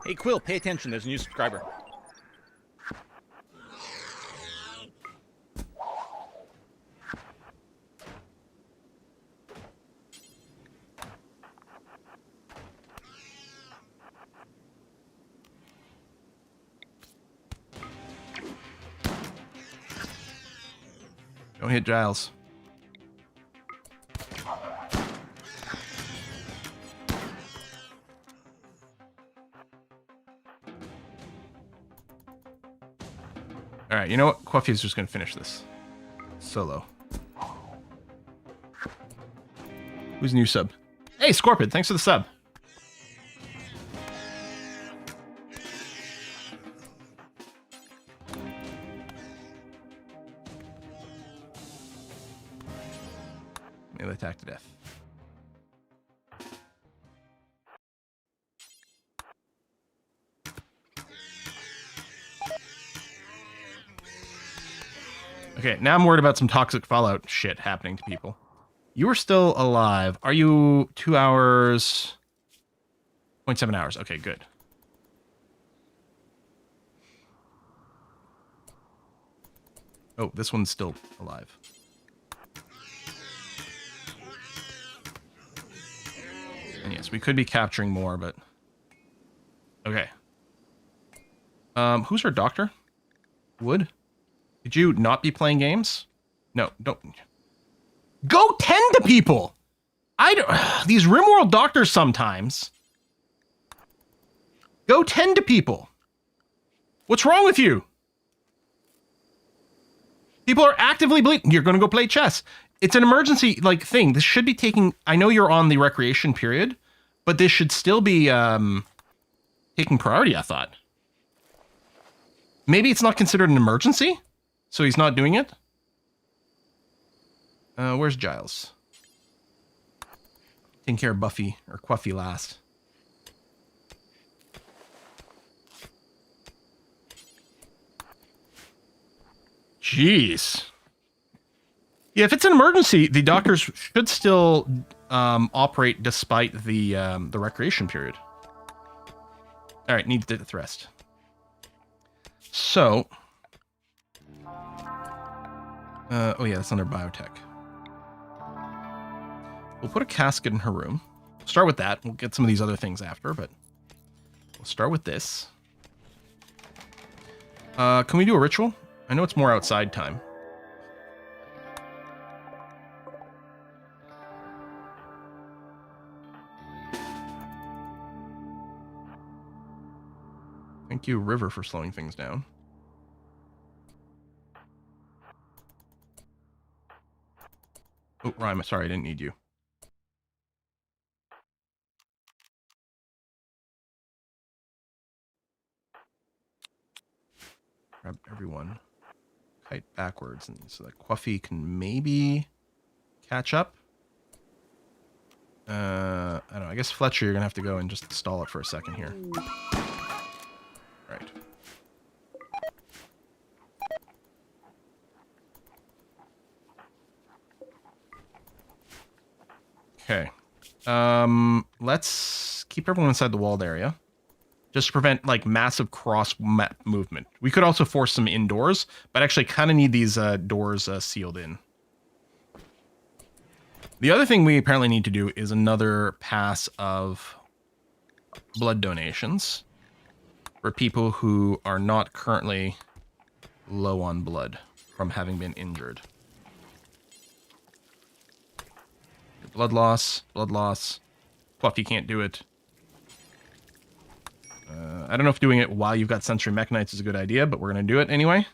Hey, Quill, pay attention. There's a new subscriber. Don't hit Giles. Alright, you know what? Quffy's just gonna finish this. Solo. Who's new sub? Hey, Scorpion, thanks for the sub. Melee attack to death. Okay, now I'm worried about some toxic fallout shit happening to people. You are still alive. Are you 2 hours? 0.7 hours. Okay, good. Oh, this one's still alive. And yes, we could be capturing more, but... Okay. Who's our doctor? Wood? Could you not be playing games? No, don't. Go tend to people! These RimWorld doctors sometimes. Go tend to people. What's wrong with you? People are actively bleeding. You're going to go play chess. It's an emergency like thing. This should be taking... I know you're on the recreation period, but this should still be taking priority, I thought. Maybe it's not considered an emergency? So he's not doing it? Where's Giles? Taking care of Buffy, or Quffy last. Jeez. Yeah, if it's an emergency, the doctors should still operate despite the recreation period. All right, need to rest. So... oh yeah, that's under biotech. We'll put a casket in her room. Start with that. We'll get some of these other things after, but we'll start with this. Can we do a ritual? I know it's more outside time. Thank you, River, for slowing things down. Oh, Rhyme, sorry, I didn't need you. Grab everyone. Kite backwards, and so that Quffy can maybe catch up. I don't know, I guess Fletcher, you're gonna have to go and just stall it for a second here. Right. Okay. Let's keep everyone inside the walled area. Just to prevent, like, massive cross-map movement. We could also force them indoors, but actually kind of need these doors sealed in. The other thing we apparently need to do is another pass of blood donations for people who are not currently low on blood. from having been injured. Blood loss, blood loss. Quffy can't do it. I don't know if doing it while you've got sensory mechanites is a good idea, but we're going to do it anyway.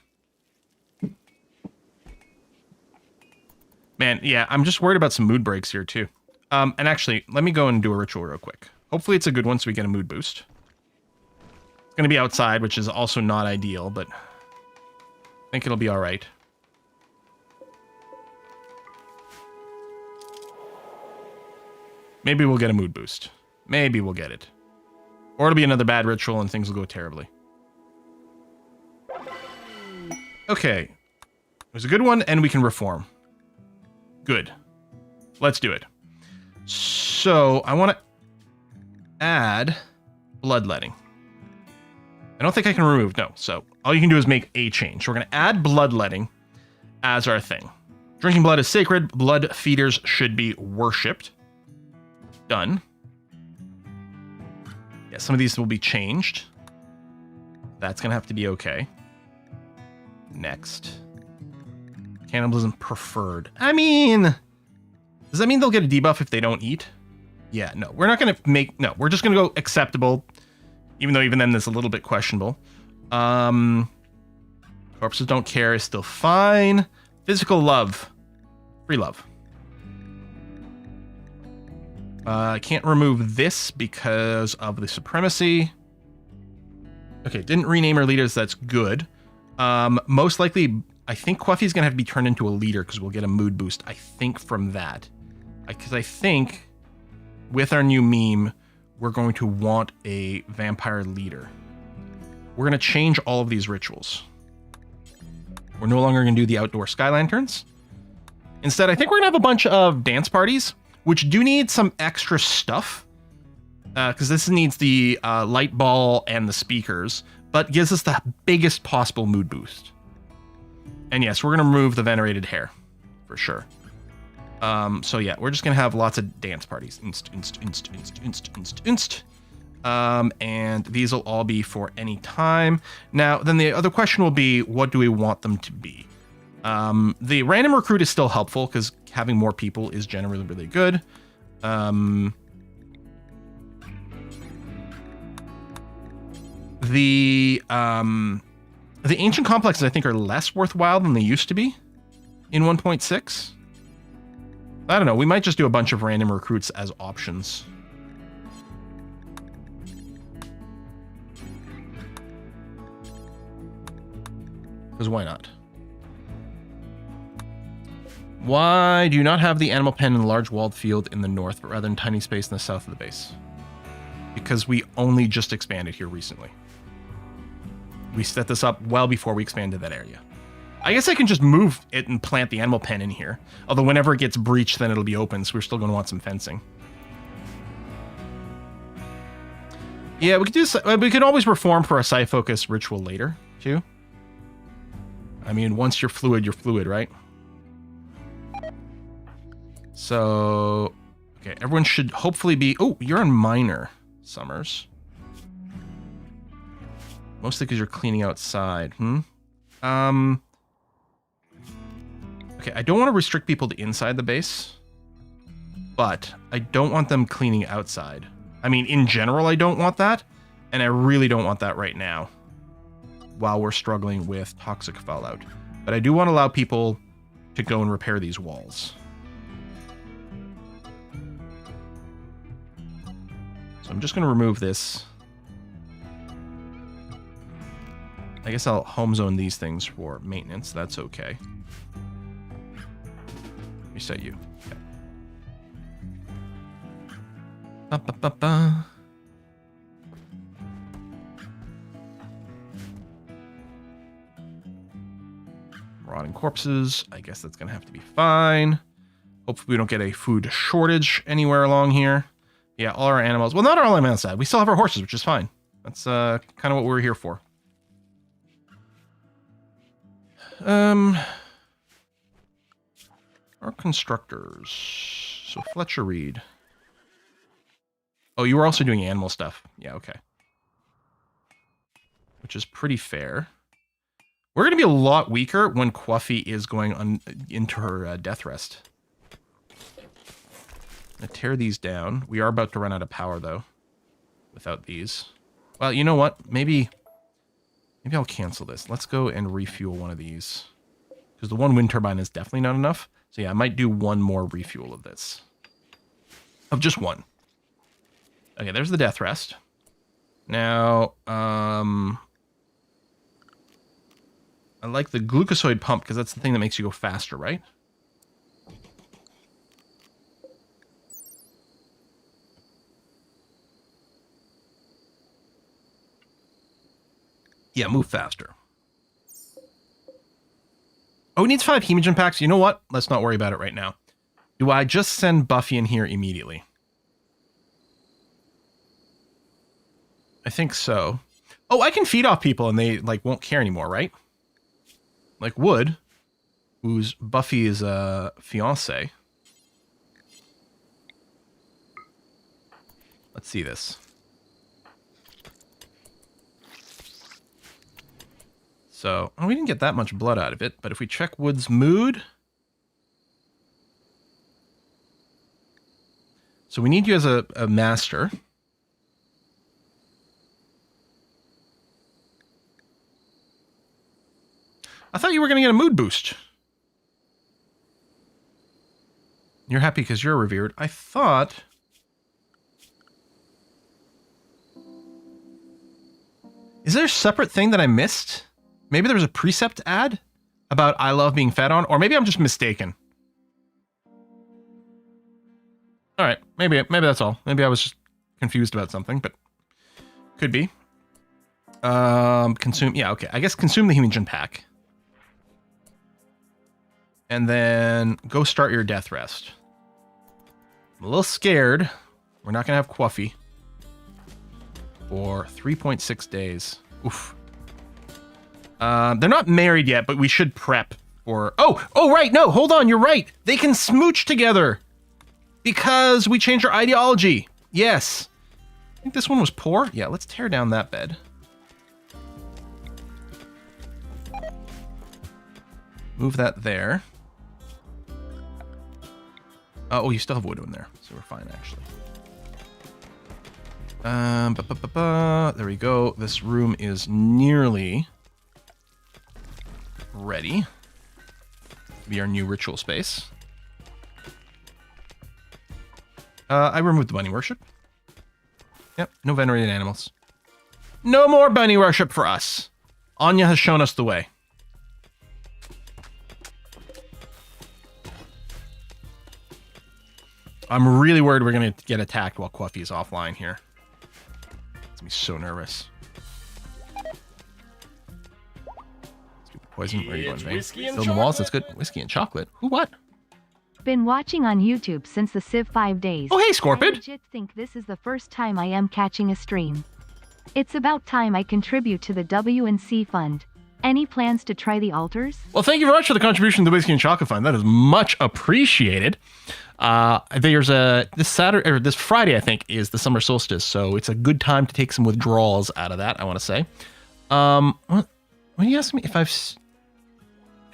Man, yeah, I'm just worried about some mood breaks here, too. And actually, let me go and do a ritual real quick. Hopefully it's a good one so we get a mood boost. It's going to be outside, which is also not ideal, but I think it'll be all right. Maybe we'll get a mood boost. Maybe we'll get it. Or it'll be another bad ritual and things will go terribly. Okay. It was a good one, and we can reform. Good. Let's do it. So, I want to add bloodletting. I don't think I can remove, no. So, all you can do is make a change. So we're going to add bloodletting as our thing. Drinking blood is sacred. Blood feeders should be worshipped. Done. Yeah, some of these will be changed. That's going to have to be okay. Next. Cannibalism preferred. I mean, does that mean they'll get a debuff if they don't eat? Yeah, no. We're not going to make... No, we're just going to go acceptable. Even though even then that's a little bit questionable. Corpses don't care is still fine. Physical love. Free love. I can't remove this because of the supremacy. Okay, didn't rename our leaders. That's good. Most likely, I think Quffy's going to have to be turned into a leader because we'll get a mood boost, I think, from that. Because I think with our new meme, we're going to want a vampire leader. We're going to change all of these rituals. We're no longer going to do the outdoor sky lanterns. Instead, I think we're going to have a bunch of dance parties, which do need some extra stuff. Because this needs the light ball and the speakers, but gives us the biggest possible mood boost. And yes, we're going to remove the venerated hair, for sure. So yeah, we're just going to have lots of dance parties. And these will all be for any time. Now, then the other question will be, what do we want them to be? The random recruit is still helpful because having more people is generally really good. The ancient complexes, I think, are less worthwhile than they used to be in 1.6. I don't know. We might just do a bunch of random recruits as options. Because why not? Why do you not have the animal pen in the large walled field in the north, but rather in tiny space in the south of the base? Because we only just expanded here recently. We set this up well before we expanded that area. I guess I can just move it and plant the animal pen in here. Although whenever it gets breached, then it'll be open, so we're still going to want some fencing. Yeah, we could do. We could always reform for a psi-focus ritual later, too. I mean, once you're fluid, right? So, okay, everyone should hopefully be... Oh, you're in minor, Summers. Mostly because you're cleaning outside. Okay, I don't want to restrict people to inside the base, but I don't want them cleaning outside. I mean, in general, I don't want that, and I really don't want that right now while we're struggling with toxic fallout. But I do want to allow people to go and repair these walls. So I'm just going to remove this. I guess I'll home zone these things for maintenance. That's okay. Reset you. Okay. Ba, ba, ba, ba. Rotting corpses. I guess that's going to have to be fine. Hopefully we don't get a food shortage anywhere along here. Yeah, all our animals. Well, not all our animals outside. We still have our horses, which is fine. That's kind of what we're here for. Our constructors. So Fletcher Reed. Oh, you were also doing animal stuff. Yeah, okay. Which is pretty fair. We're going to be a lot weaker when Quffy is going into her death rest. I'm going to tear these down. We are about to run out of power, though, without these. Well, you know what? Maybe I'll cancel this. Let's go and refuel one of these. Because the one wind turbine is definitely not enough. So yeah, I might do one more refuel of this. Of just one. Okay, there's the death rest. Now, I like the glucosoid pump because that's the thing that makes you go faster, right? Yeah, move faster. Oh, it needs 5 hemogen packs. You know what? Let's not worry about it right now. Do I just send Buffy in here immediately? I think so. Oh, I can feed off people and they like won't care anymore, right? Like Wood, who's Buffy's fiance. Let's see this. So, we didn't get that much blood out of it, but if we check Wood's mood... So we need you as a master. I thought you were going to get a mood boost. You're happy because you're revered. I thought... Is there a separate thing that I missed? Maybe there was a precept ad about I love being fed on, or maybe I'm just mistaken. All right, maybe that's all. Maybe I was just confused about something, but could be. Consume, yeah, okay. I guess consume the hemogen pack. And then go start your death rest. I'm a little scared. We're not gonna have Quffy for 3.6 days. Oof. They're not married yet, but we should prep for... Oh, right, no, hold on, you're right. They can smooch together because we changed our ideology. Yes. I think this one was poor. Yeah, let's tear down that bed. Move that there. Oh, you still have wood in there, so we're fine, actually. There we go. This room is nearly... ready to be our new ritual space. I removed the bunny worship. Yep, no venerated animals. No more bunny worship for us. Anya has shown us the way. I'm really worried we're going to get attacked while Quffy is offline here. It's me so nervous. Poison, where are you going, Vane? Fill the walls, that's good. Whiskey and chocolate. Who, what? Been watching on YouTube since the Civ 5 days. Oh, hey, Scorpid! I legit think this is the first time I am catching a stream. It's about time I contribute to the W&C fund. Any plans to try the altars? Well, thank you very much for the contribution to the Whiskey and Chocolate Fund. That is much appreciated. There's this Friday, I think, is the summer solstice, so it's a good time to take some withdrawals out of that, I want to say. What are you asking me? If I've...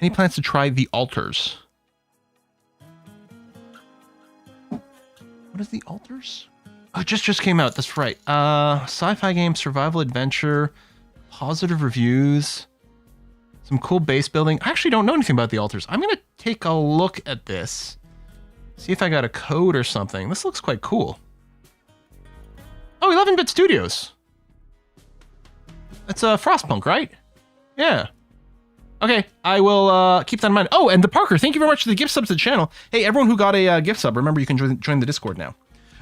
Any plans to try the altars? What is the altars? Oh, it just came out. That's right. Sci-fi game, survival adventure, positive reviews, some cool base building. I actually don't know anything about the altars. I'm going to take a look at this. See if I got a code or something. This looks quite cool. Oh, 11-Bit Studios. That's Frostpunk, right? Yeah. Okay, I will keep that in mind. Oh, and the Parker, thank you very much for the gift sub to the channel. Hey, everyone who got a gift sub, remember you can join the Discord now.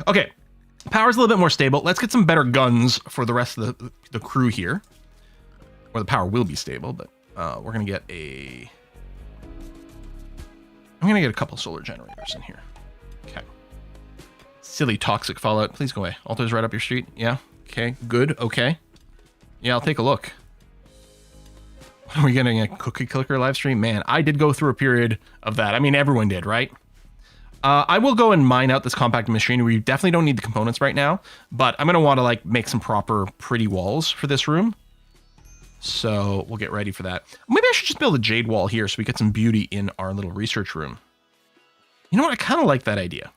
Okay, power's a little bit more stable. Let's get some better guns for the rest of the crew here. Or the power will be stable, but we're going to get a... I'm going to get a couple solar generators in here. Okay. Silly toxic fallout. Please go away. Altars right up your street. Yeah. Okay, good. Okay. Yeah, I'll take a look. Are we getting a cookie clicker live stream? Man, I did go through a period of that. I mean, everyone did, right? I will go and mine out this compact machinery. We definitely don't need the components right now, but I'm going to want to like make some proper pretty walls for this room. So we'll get ready for that. Maybe I should just build a jade wall here so we get some beauty in our little research room. You know what? I kind of like that idea.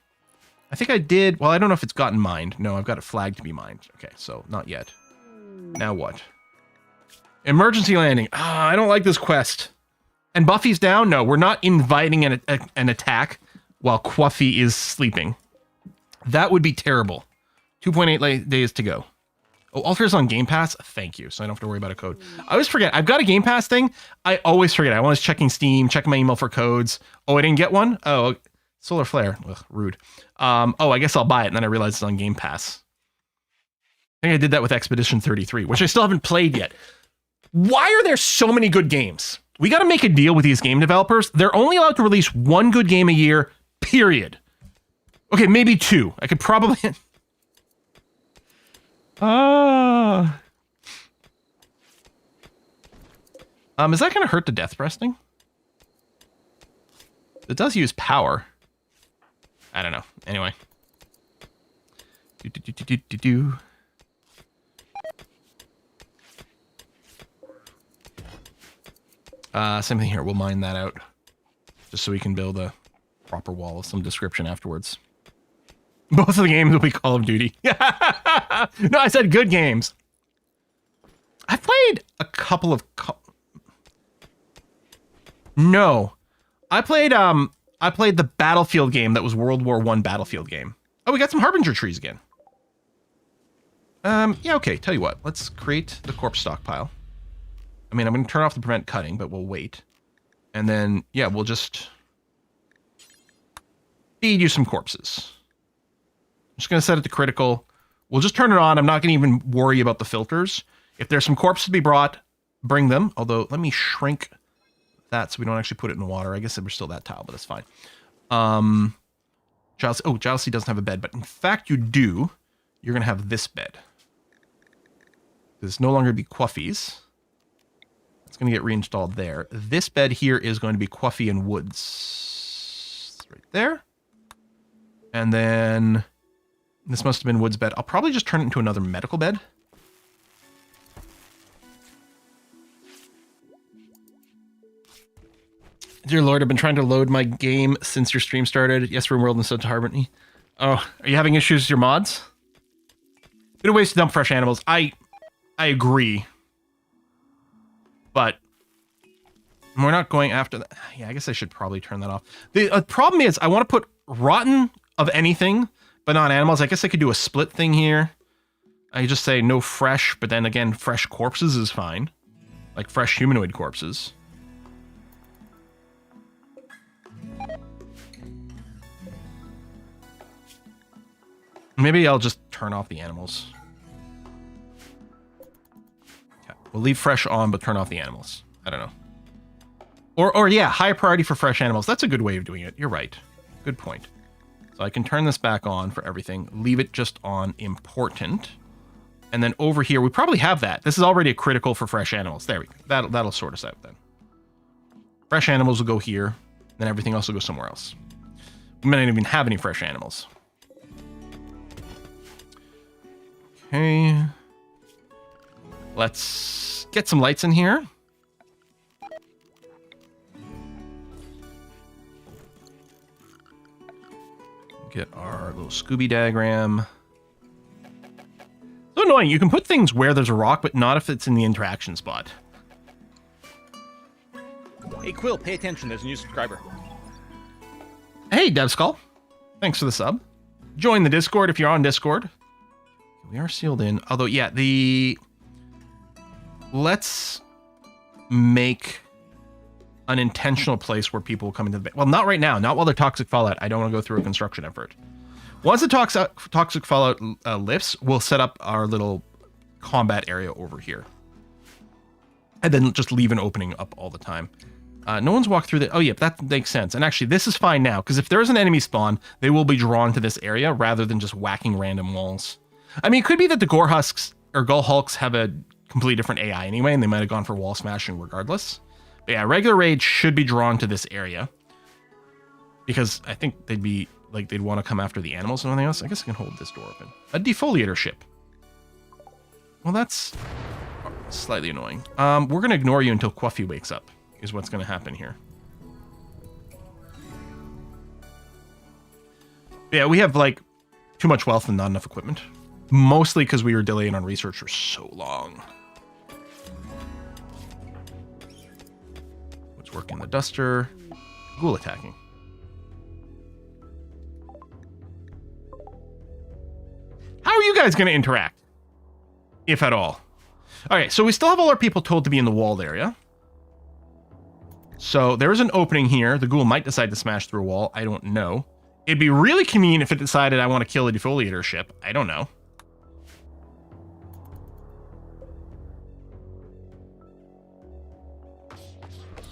I think I did. Well, I don't know if it's gotten mined. No, I've got it flagged to be mined. Okay, so not yet. Now what? Emergency landing. Ah, I don't like this quest. And Buffy's down? No, we're not inviting an attack while Quffy is sleeping. That would be terrible. 2.8 days to go. Oh, Altar's on Game Pass? Thank you, so I don't have to worry about a code. I always forget. I've got a Game Pass thing. I always forget. I was checking Steam, checking my email for codes. Oh, I didn't get one? Oh, Solar Flare. Ugh, rude. Oh, I guess I'll buy it, and then I realized it's on Game Pass. I think I did that with Expedition 33, which I still haven't played yet. Why are there so many good games? We got to make a deal with these game developers. They're only allowed to release one good game a year, period. Okay, maybe two. I could probably... Is that going to hurt the death breasting? It does use power. I don't know. Anyway. Same thing here. We'll mine that out. Just so we can build a proper wall of some description afterwards. Both of the games will be Call of Duty. No, I said good games. I've played a couple of... No. I played the Battlefield game that was World War I Battlefield game. Oh, we got some Harbinger trees again. Yeah, okay. Tell you what. Let's create the corpse stockpile. I mean, I'm going to turn off the prevent cutting, but we'll wait. And then, yeah, we'll just feed you some corpses. I'm just going to set it to critical. We'll just turn it on. I'm not going to even worry about the filters. If there's some corpses to be brought, bring them. Although, let me shrink that so we don't actually put it in water. I guess we're still that tile, but that's fine. Jealousy doesn't have a bed, but in fact you do. You're going to have this bed. It's no longer be Quffy's. It's going to get reinstalled there. This bed here is going to be Quffy and Woods. Right there. And then this must have been Woods' bed. I'll probably just turn it into another medical bed. Dear Lord, I've been trying to load my game since your stream started. Yes, RimWorld and Sudbury Harmony. Oh, are you having issues with your mods? Been a waste to dump fresh animals. I agree. But we're not going after that. Yeah, I guess I should probably turn that off. The problem is I want to put rotten of anything, but not animals. I guess I could do a split thing here. I just say no fresh, but then again, fresh corpses is fine. Like fresh humanoid corpses. Maybe I'll just turn off the animals. Okay. We'll leave fresh on, but turn off the animals. I don't know. Or yeah, high priority for fresh animals. That's a good way of doing it. You're right. Good point. So I can turn this back on for everything. Leave it just on important. And then over here, we probably have that. This is already a critical for fresh animals. There we go. That'll sort us out then. Fresh animals will go here. Then everything else will go somewhere else. We might not even have any fresh animals. Okay. Let's get some lights in here. Get our little Scooby diagram. So annoying. You can put things where there's a rock, but not if it's in the interaction spot. Hey, Quill, pay attention. There's a new subscriber. Hey, DevSkull. Thanks for the sub. Join the Discord if you're on Discord. We are sealed in. Although, yeah, let's make an intentional place where people will come into the... Well, not right now. Not while they're Toxic Fallout. I don't want to go through a construction effort. Once the Toxic Fallout lifts, we'll set up our little combat area over here. And then just leave an opening up all the time. No one's walked through the... Oh, yeah, that makes sense. And actually, this is fine now, because if there's an enemy spawn, they will be drawn to this area rather than just whacking random walls. I mean, it could be that the Gore Husks or Gull Hulks have a completely different AI anyway, and they might have gone for wall smashing regardless. But yeah, regular raids should be drawn to this area. Because I think they'd want to come after the animals and everything else. I guess I can hold this door open. A defoliator ship. Well, that's... Slightly annoying. We're going to ignore you until Quffy wakes up, is what's going to happen here. Yeah, we have, like, too much wealth and not enough equipment. Mostly because we were delaying on research for so long. What's working? The duster. Ghoul attacking. How are you guys going to interact? If at all. Okay, so we still have all our people told to be in the walled area. So there is an opening here. The ghoul might decide to smash through a wall. I don't know. It'd be really convenient if it decided I want to kill a defoliator ship. I don't know.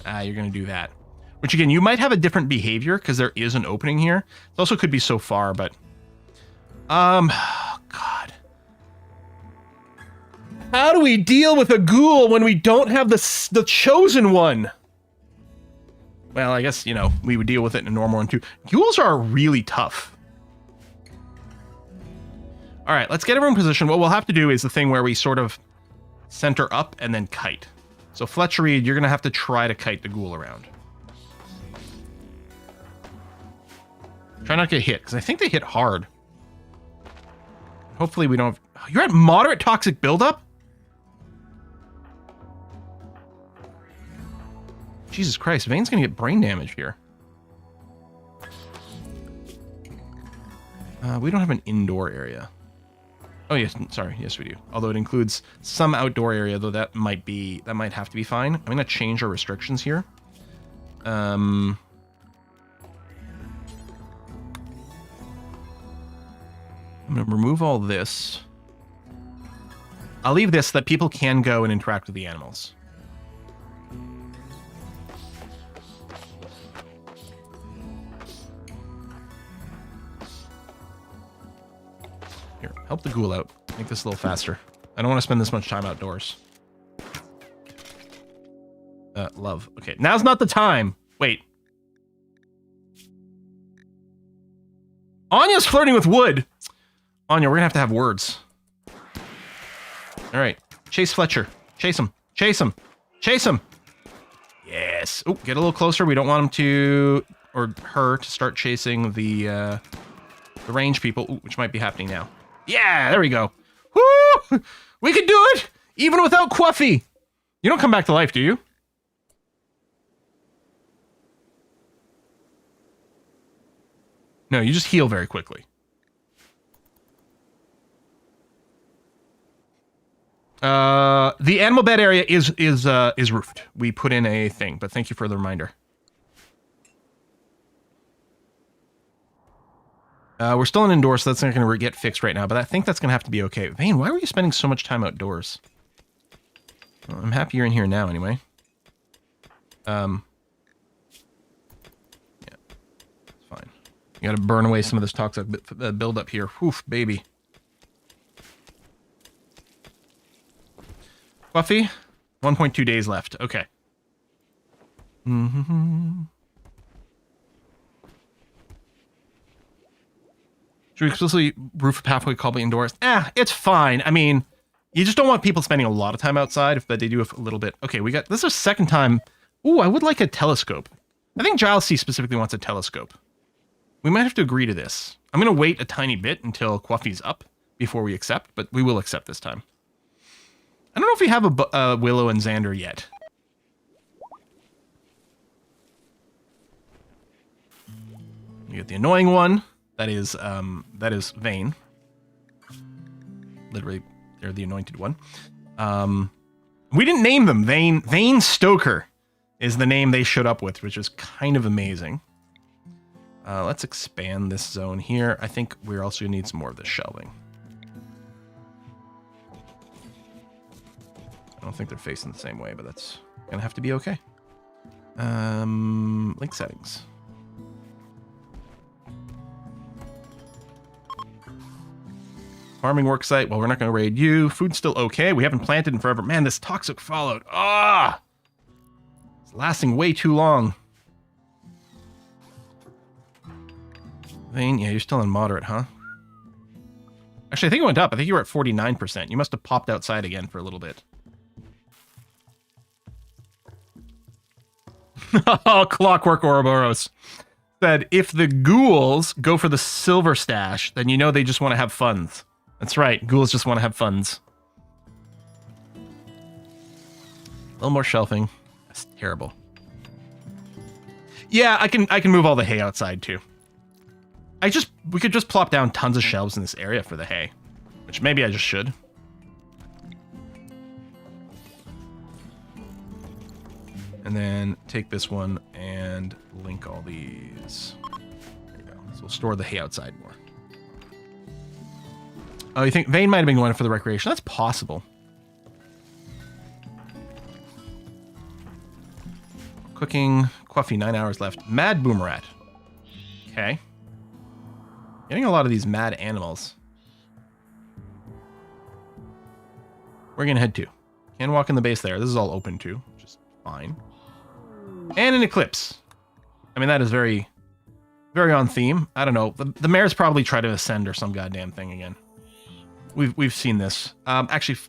You're going to do that. Which, again, you might have a different behavior because there is an opening here. It also could be so far, but... God. How do we deal with a ghoul when we don't have the chosen one? Well, I guess, you know, we would deal with it in a normal one, too. Ghouls are really tough. All right, let's get everyone in position. What we'll have to do is the thing where we sort of center up and then kite. So, Fletcher Reed, you're going to have to try to kite the ghoul around. Try not to get hit, because I think they hit hard. Hopefully we don't have... You're at moderate toxic buildup? Jesus Christ, Vane's going to get brain damage here. We don't have an indoor area. Oh, yes, sorry. Yes, we do. Although it includes some outdoor area, though that might have to be fine. I'm going to change our restrictions here. I'm going to remove all this. I'll leave this so that people can go and interact with the animals. Here, help the ghoul out. Make this a little faster. I don't want to spend this much time outdoors. Love. Okay, now's not the time. Wait. Anya's flirting with wood. Anya, we're gonna have to have words. All right, chase Fletcher. Chase him. Chase him. Chase him. Yes. Oh, get a little closer. We don't want him to, or her to start chasing the range people, which might be happening now. Yeah, there we go. Woo! We can do it, even without Quffy. You don't come back to life, do you? No, you just heal very quickly. The animal bed area is roofed. We put in a thing, but thank you for the reminder. We're still in indoors, so that's not going to get fixed right now, but I think that's going to have to be okay. Vane, why were you spending so much time outdoors? Well, I'm happy you're in here now, anyway. Yeah, it's fine. You got to burn away some of this toxic buildup here. Oof, baby. Quffy, 1.2 days left. Okay. Should we explicitly roof a pathway called indoors? It's fine. I mean, you just don't want people spending a lot of time outside, but they do a little bit. Okay, this is our second time. Ooh, I would like a telescope. I think Giles C specifically wants a telescope. We might have to agree to this. I'm going to wait a tiny bit until Quffy's up before we accept, but we will accept this time. I don't know if we have a Willow and Xander yet. You get the annoying one. That is Vane. Literally, they're the anointed one. We didn't name them. Vane Stoker is the name they showed up with, which is kind of amazing. Let's expand this zone here. I think we're also gonna need some more of this shelving. I don't think they're facing the same way, but that's gonna have to be okay. Link settings. Farming work site. Well, we're not going to raid you. Food's still okay. We haven't planted in forever. Man, this toxic fallout. It's lasting way too long. Vane, yeah, you're still in moderate, huh? Actually, I think it went up. I think you were at 49%. You must have popped outside again for a little bit. Oh, Clockwork Ouroboros said, if the ghouls go for the silver stash, then you know they just want to have funds. That's right. Ghouls just want to have funds. A little more shelving. That's terrible. Yeah, I can move all the hay outside too. We could just plop down tons of shelves in this area for the hay, which maybe I just should. And then take this one and link all these. There you go. So we'll store the hay outside more. Oh, you think Vane might have been going for the recreation? That's possible. Cooking. Quffy, 9 hours left. Mad Boomerat. Okay. Getting a lot of these mad animals. Where are you gonna head to? Can walk in the base there. This is all open too, which is fine. And an eclipse. I mean, that is very, very on theme. I don't know. The mayor's probably tried to ascend or some goddamn thing again. We've seen this. Actually,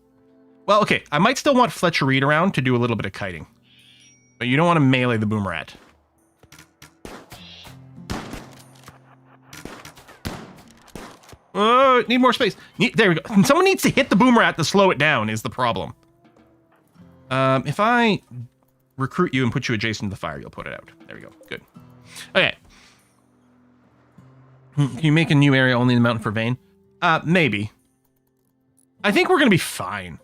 well, okay. I might still want Fletcher Reed around to do a little bit of kiting, but you don't want to melee the Boomerat. Oh, need more space. There we go. Someone needs to hit the Boomerat to slow it down is the problem. If I recruit you and put you adjacent to the fire, you'll put it out. There we go. Good. Okay. Can you make a new area only in the mountain for Vane? Maybe. I think we're going to be fine.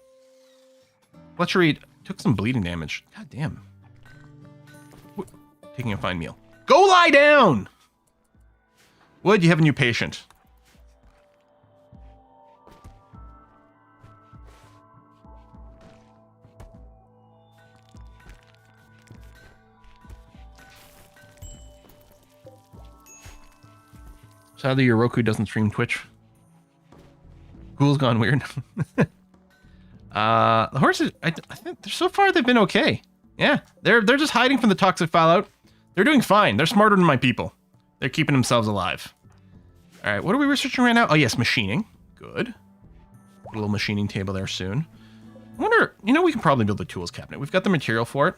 Fletcher Reed took some bleeding damage. God damn. Taking a fine meal. Go lie down! Wood, you have a new patient. Sadly, your Roku doesn't stream Twitch. Ghoul's gone weird. The horses, I think so far they've been okay. Yeah, they're just hiding from the toxic fallout. They're doing fine. They're smarter than my people. They're keeping themselves alive. All right, what are we researching right now? Oh yes, machining. Good. Put a little machining table there soon. I wonder, you know, we can probably build a tools cabinet. We've got the material for it,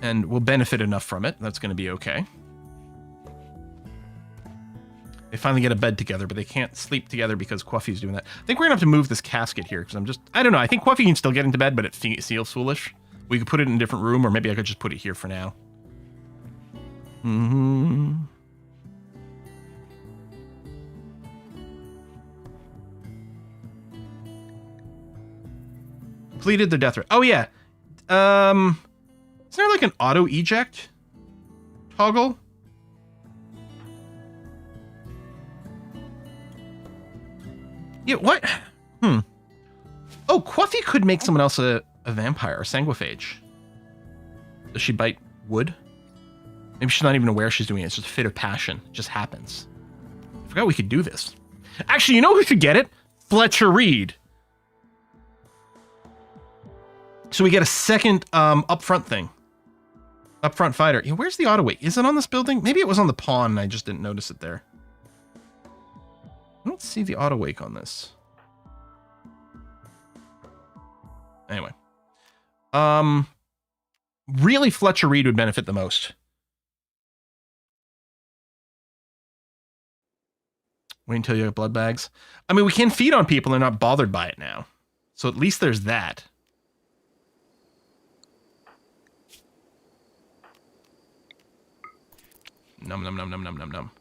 and we'll benefit enough from it. That's going to be okay. They finally get a bed together, but they can't sleep together because Quffy's doing that. I think we're going to have to move this casket here because I don't know. I think Quffy can still get into bed, but it feels foolish. We could put it in a different room, or maybe I could just put it here for now. Completed their death rate. Oh, yeah. Is there like an auto eject toggle? Yeah, what? Oh, Quffy could make someone else a vampire, a Sanguophage. Does she bite wood? Maybe she's not even aware she's doing it. It's just a fit of passion. It just happens. I forgot we could do this. Actually, you know who should get it? Fletcher Reed. So we get a second upfront thing. Upfront fighter. Yeah, where's the auto wake? Is it on this building? Maybe it was on the pawn and I just didn't notice it there. I don't see the auto wake on this. Anyway. Really, Fletcher Reed would benefit the most. Wait until you have blood bags. I mean, we can feed on people. They're not bothered by it now. So at least there's that. Num, num, num, num, num, num, num.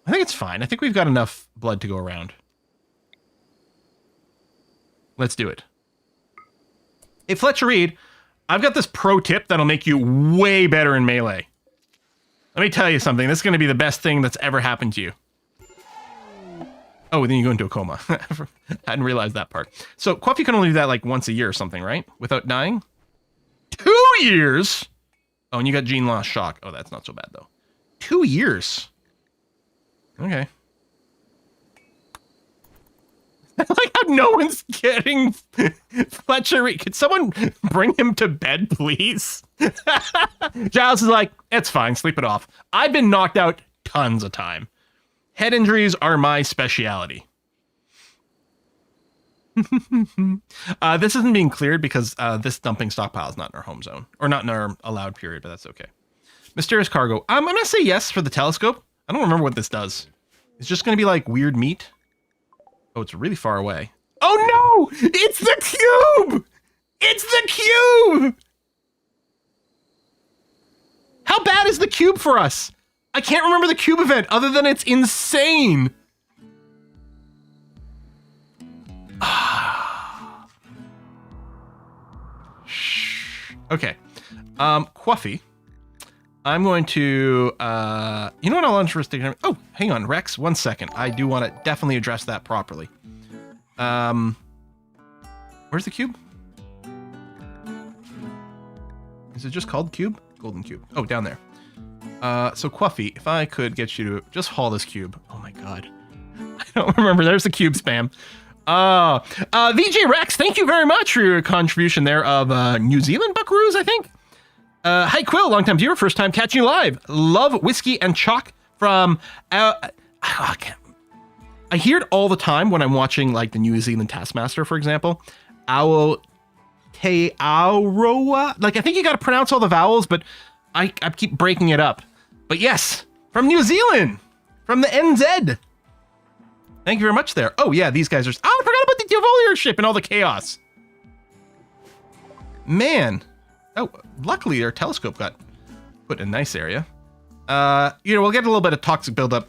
I think it's fine. I think we've got enough blood to go around. Let's do it. Hey, Fletcher Reed, I've got this pro tip that'll make you way better in melee. Let me tell you something. This is going to be the best thing that's ever happened to you. Oh, then you go into a coma. I hadn't realized that part. So Quffy can only do that like once a year or something, right? Without dying? 2 years? Oh, and you got gene loss shock. Oh, that's not so bad, though. 2 years. Okay. I like how no one's getting Fletcher Reed. Could someone bring him to bed, please? Giles is like, it's fine, sleep it off. I've been knocked out tons of time. Head injuries are my speciality. This isn't being cleared because this dumping stockpile is not in our home zone. Or not in our allowed period, but that's okay. Mysterious cargo. I'm going to say yes for the telescope. I don't remember what this does. It's just going to be like weird meat. Oh, it's really far away. Oh no! It's the cube! It's the cube! How bad is the cube for us? I can't remember the cube event other than it's insane. Okay. Quffy. I'm going to, you know what I'll interesting. Oh, hang on, Rex, 1 second. I do want to definitely address that properly. Where's the cube? Is it just called cube? Golden cube. Oh, down there. So Quffy, if I could get you to just haul this cube. Oh my God. I don't remember. There's the cube spam. VJ Rex, thank you very much for your contribution there of New Zealand buckaroos, I think. Hi Quill, long time viewer, first time catching you live. Love whiskey and chalk from. I hear it all the time when I'm watching like the New Zealand Taskmaster, for example. Aotearoa. Like I think you got to pronounce all the vowels, but I keep breaking it up. But yes, from New Zealand, from the NZ. Thank you very much there. Oh yeah, these guys are. Oh, I forgot about the Devolier ship and all the chaos. Man. Oh, luckily our telescope got put in a nice area. You know, we'll get a little bit of toxic buildup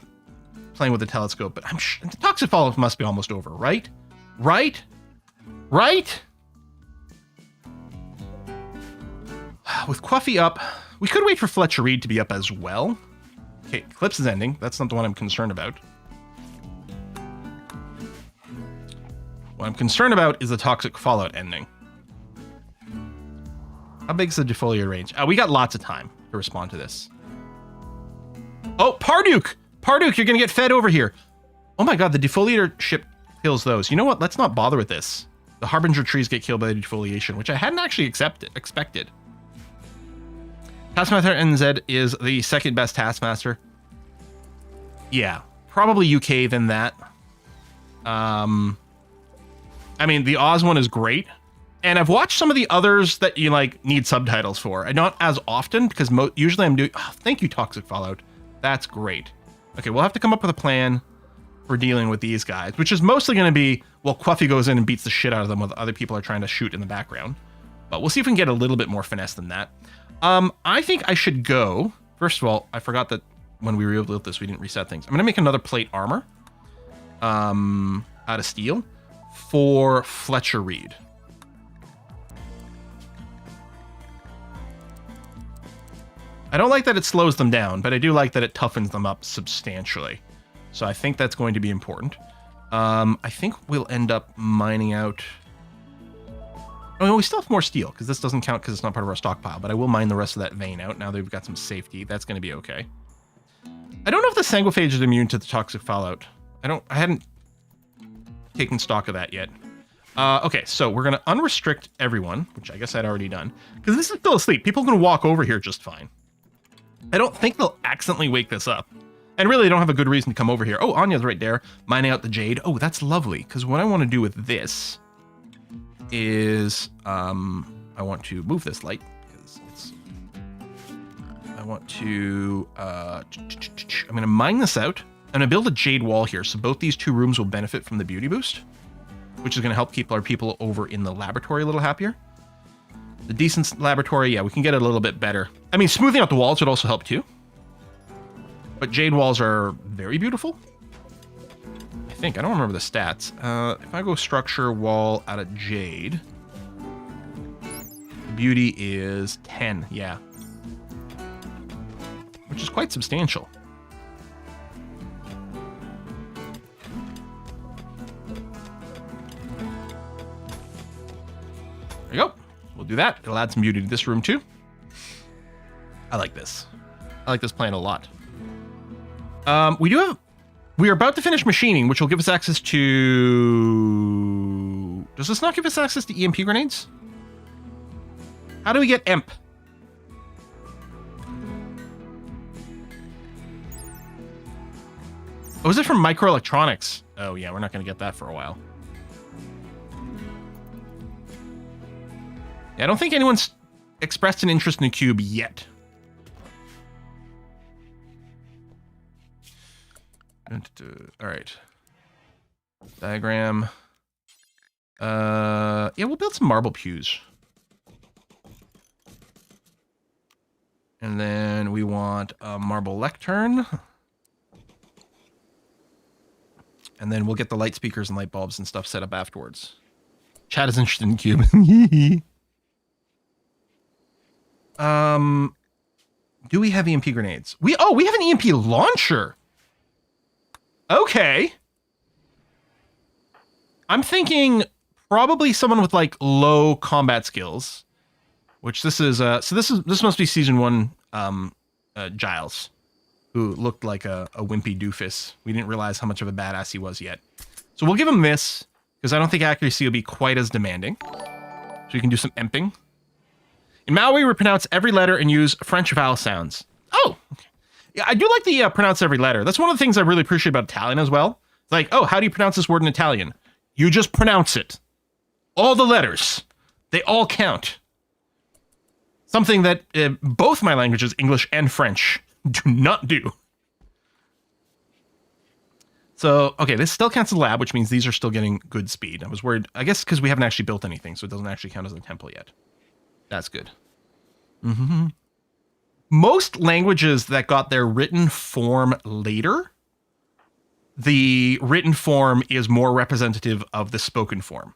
playing with the telescope, but I'm sure the toxic fallout must be almost over, right? Right? Right? With Quffy up, we could wait for Fletcher Reed to be up as well. Okay, Eclipse is ending. That's not the one I'm concerned about. What I'm concerned about is the toxic fallout ending. How big is the defoliator range? We got lots of time to respond to this. Oh, Parduke! Parduke, you're gonna get fed over here. Oh my God, the defoliator ship kills those. You know what? Let's not bother with this. The Harbinger trees get killed by the defoliation, which I hadn't actually expected. Taskmaster NZ is the second best Taskmaster. Yeah, probably UK than that. I mean, the Oz one is great. And I've watched some of the others that you like need subtitles for. And not as often because usually I'm doing... Oh, thank you, Toxic Fallout. That's great. Okay, we'll have to come up with a plan for dealing with these guys, which is mostly going to be, well, Quffy goes in and beats the shit out of them while other people are trying to shoot in the background. But we'll see if we can get a little bit more finesse than that. I think I should go... First of all, I forgot that when we rebuilt this, we didn't reset things. I'm going to make another plate armor out of steel for Fletcher Reed. I don't like that it slows them down, but I do like that it toughens them up substantially. So I think that's going to be important. I think we'll end up mining out... Oh, no, we still have more steel, because this doesn't count because it's not part of our stockpile, but I will mine the rest of that vein out now that we've got some safety. That's going to be okay. I don't know if the Sanguophage is immune to the toxic fallout. I hadn't taken stock of that yet. Okay, so we're going to unrestrict everyone, which I guess I'd already done, because this is still asleep. People can walk over here just fine. I don't think they'll accidentally wake this up. And really, they don't have a good reason to come over here. Oh, Anya's right there, mining out the jade. Oh, that's lovely, because what I want to do with this is I want to move this light, because it's... I want to... I'm going to mine this out. I'm going to build a jade wall here, so both these two rooms will benefit from the beauty boost, which is going to help keep our people over in the laboratory a little happier. The decent laboratory, yeah, we can get it a little bit better. I mean, smoothing out the walls would also help too. But jade walls are very beautiful. I think. I don't remember the stats. If I go structure wall out of jade, the beauty is 10, yeah. Which is quite substantial. There you go. We'll do that. It'll add some beauty to this room too. I like this. I like this plan a lot. We are about to finish machining, which will give us access to... Does this not give us access to EMP grenades? How do we get EMP? Oh, is it from microelectronics? Oh yeah, we're not going to get that for a while. Yeah, I don't think anyone's expressed an interest in the cube yet. All right. Diagram. Yeah, we'll build some marble pews. And then we want a marble lectern. And then we'll get the light speakers and light bulbs and stuff set up afterwards. Chad is interested in cube. Do we have EMP grenades? We have an EMP launcher. Okay. I'm thinking probably someone with like low combat skills, which this is this must be season 1 Giles, who looked like a wimpy doofus. We didn't realize how much of a badass he was yet. So we'll give him this because I don't think accuracy will be quite as demanding. So we can do some emping. In Maui, we pronounce every letter and use French vowel sounds. Oh, okay. Yeah, I do like the pronounce every letter. That's one of the things I really appreciate about Italian as well. Like, oh, how do you pronounce this word in Italian? You just pronounce it. All the letters. They all count. Something that both my languages, English and French, do not do. So, okay, this still counts as a lab, which means these are still getting good speed. I was worried, I guess because we haven't actually built anything, so it doesn't actually count as a temple yet. That's good. Mm-hmm. Most languages that got their written form later, the written form is more representative of the spoken form.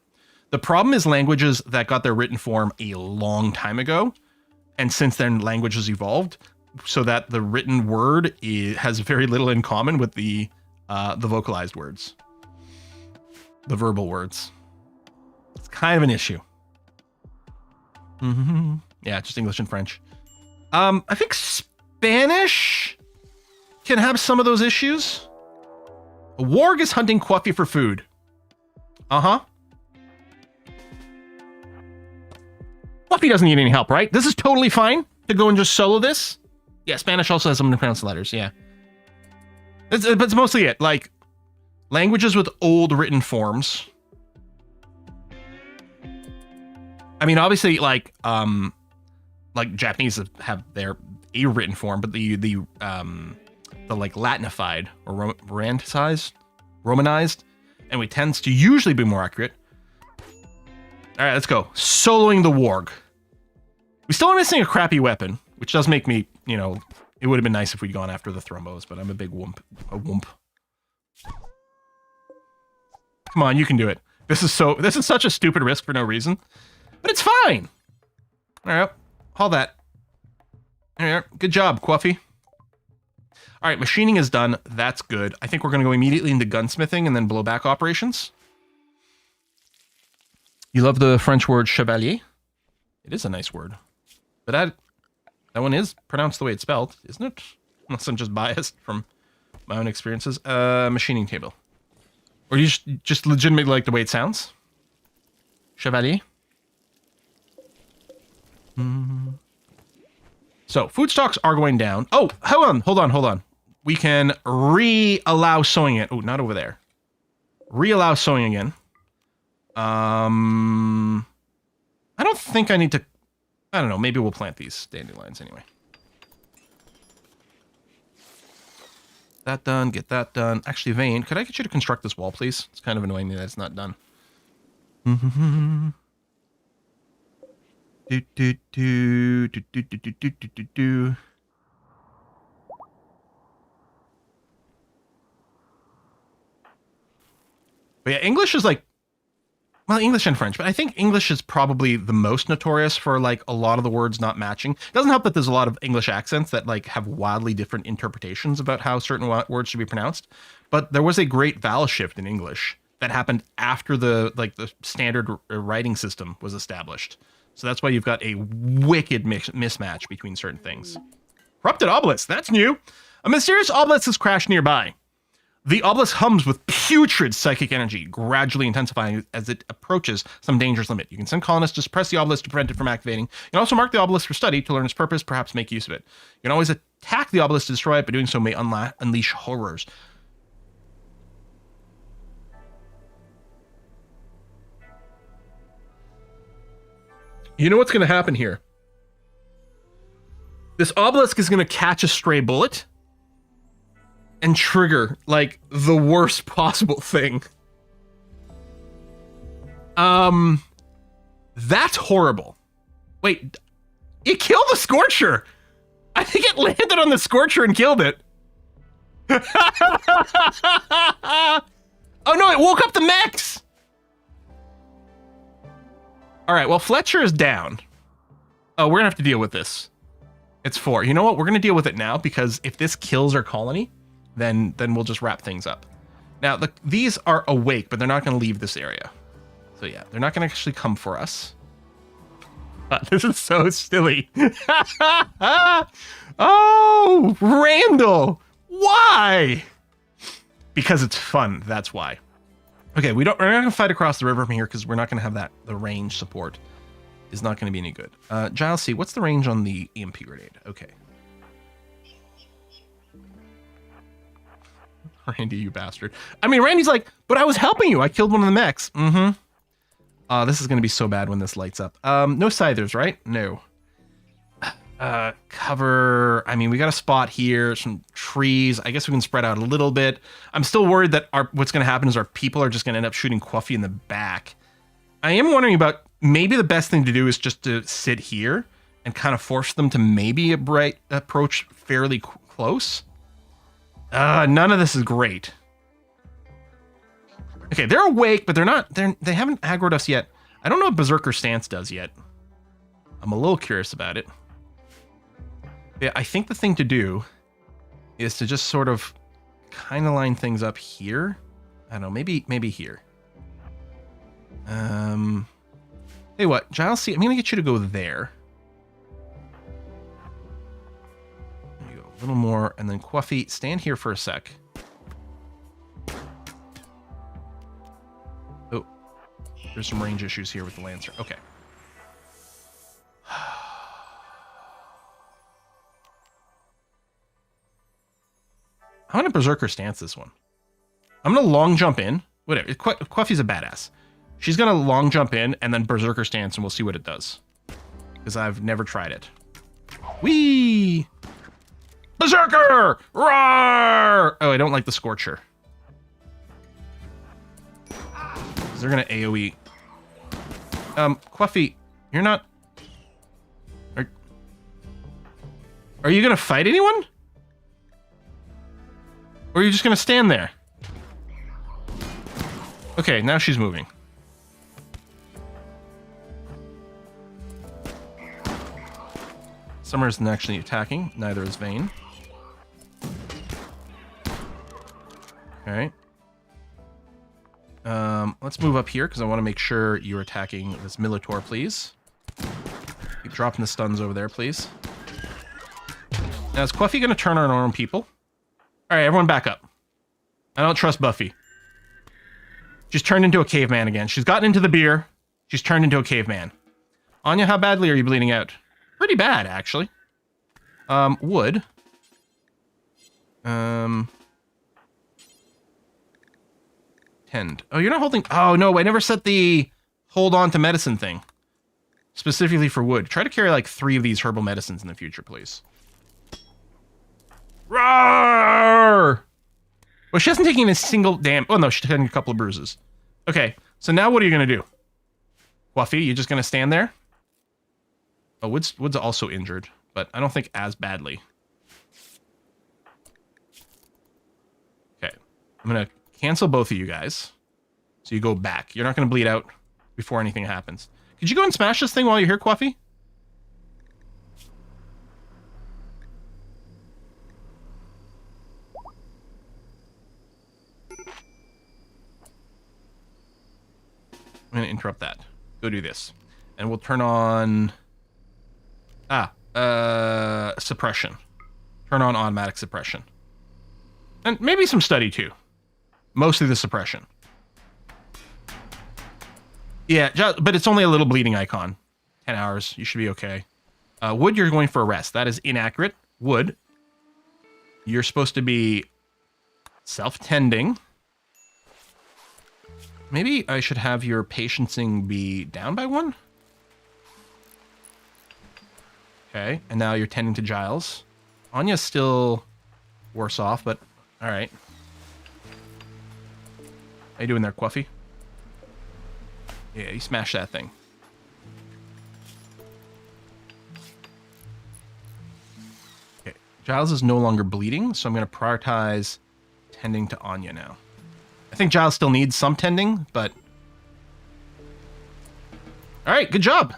The problem is languages that got their written form a long time ago, and since then languages evolved, so that the written word has very little in common with the vocalized words, the verbal words. It's kind of an issue. Mm-hmm. Yeah, just English and French. I think Spanish can have some of those issues. A warg is hunting Quffy for food. Uh-huh. Quffy doesn't need any help, right? This is totally fine to go and just solo this. Yeah, Spanish also has something to pronounce the letters, yeah. That's mostly it. Like, languages with old written forms. I mean, obviously, like Japanese have their a written form, but the like Latinified or Romanized, and we tends to usually be more accurate. All right, let's go. Soloing the warg. We still are missing a crappy weapon, which does make me, you know, it would have been nice if we'd gone after the thrombos, but I'm a big whoomp. A whoomp. Come on, you can do it. This is such a stupid risk for no reason, but it's fine. All right, haul that. All right, good job, Quffy. All right, machining is done. That's good. I think we're going to go immediately into gunsmithing and then blowback operations. You love the French word chevalier? It is a nice word. But that one is pronounced the way it's spelled, isn't it? Unless I'm just biased from my own experiences. Machining table. Or you just legitimately like the way it sounds? Chevalier? So, food stocks are going down. Oh, hold on. We can re-allow sowing it. Oh, not over there. Re-allow sowing again. I don't think I need to... I don't know. Maybe we'll plant these dandelions anyway. That done. Get that done. Actually, Vane, could I get you to construct this wall, please? It's kind of annoying me that it's not done. But yeah, English is like... Well, English and French, but I think English is probably the most notorious for like a lot of the words not matching. It doesn't help that there's a lot of English accents that like have wildly different interpretations about how certain words should be pronounced. But there was a great vowel shift in English that happened after the standard writing system was established. So that's why you've got a wicked mismatch between certain things. Corrupted obelisk, that's new. A mysterious obelisk has crashed nearby. The obelisk hums with putrid psychic energy, gradually intensifying as it approaches some dangerous limit. You can send colonists to suppress the obelisk to prevent it from activating. You can also mark the obelisk for study to learn its purpose, perhaps make use of it. You can always attack the obelisk to destroy it, but doing so may unleash horrors. You know what's going to happen here? This Obelisk is going to catch a stray bullet and trigger, like, the worst possible thing. That's horrible. Wait, it killed the Scorcher! I think it landed on the Scorcher and killed it. Oh no, it woke up the mechs! Alright, well, Fletcher is down. Oh, we're gonna have to deal with this. It's 4. You know what? We're gonna deal with it now, because if this kills our colony, then we'll just wrap things up. Now, these are awake, but they're not gonna leave this area. So yeah, they're not gonna actually come for us. This is so silly. Oh, Randall! Why? Because it's fun, that's why. Okay, we're not gonna fight across the river from here because we're not gonna have that. The range support is not gonna be any good. Giles C, what's the range on the EMP grenade? Okay. Randy, you bastard. I mean, Randy's like, but I was helping you. I killed one of the mechs. Mm-hmm. This is gonna be so bad when this lights up. No scythers, right? No. Cover. I mean, we got a spot here, some trees. I guess we can spread out a little bit. I'm still worried that what's going to happen is our people are just going to end up shooting Quffy in the back. I am wondering about maybe the best thing to do is just to sit here and kind of force them to maybe approach fairly close. None of this is great. Okay, they're awake, but they haven't aggroed us yet. I don't know what Berserker Stance does yet. I'm a little curious about it. Yeah, I think the thing to do is to just sort of kind of line things up here. I don't know, maybe here. Hey, what, Giles C, I'm gonna get you to go there. There you go, a little more, and then Quffy, stand here for a sec. Oh, there's some range issues here with the Lancer. Okay. I'm gonna Berserker Stance this one. I'm gonna long jump in. Whatever. Quffy's a badass. She's gonna long jump in and then Berserker Stance, and we'll see what it does. Because I've never tried it. Whee! Berserker! Roar! Oh, I don't like the Scorcher. They're gonna AoE. Quffy, you're not. Are you gonna fight anyone? Or are you just gonna stand there? Okay, now she's moving. Summer isn't actually attacking, neither is Vayne. Alright. Let's move up here because I want to make sure you're attacking this Militor, please. Keep dropping the stuns over there, please. Now, is Quffy gonna turn on our own people? Alright, everyone back up. I don't trust Buffy. She's turned into a caveman again. She's gotten into the beer. She's turned into a caveman. Anya, how badly are you bleeding out? Pretty bad, actually. Wood. Tend. Oh, you're not holding... Oh, no, I never set the hold on to medicine thing. Specifically for wood. Try to carry like 3 of these herbal medicines in the future, please. Roar! Well, she hasn't taken a single damn... Oh, no, she's taking a couple of bruises. Okay, so now what are you going to do? Quffy, you just going to stand there? Oh, Wood's also injured, but I don't think as badly. Okay, I'm going to cancel both of you guys. So you go back. You're not going to bleed out before anything happens. Could you go and smash this thing while you're here, Quffy? I'm going to interrupt that. Go do this. And we'll turn on... suppression. Turn on automatic suppression. And maybe some study, too. Mostly the suppression. Yeah, but it's only a little bleeding icon. 10 hours. You should be okay. Wood, you're going for a rest. That is inaccurate. Wood, you're supposed to be self-tending. Maybe I should have your patiencing be down by 1? Okay, and now you're tending to Giles. Anya's still worse off, but all right. How you doing there, Quffy? Yeah, you smashed that thing. Okay, Giles is no longer bleeding, so I'm going to prioritize tending to Anya now. I think Giles still needs some tending, but... All right, good job.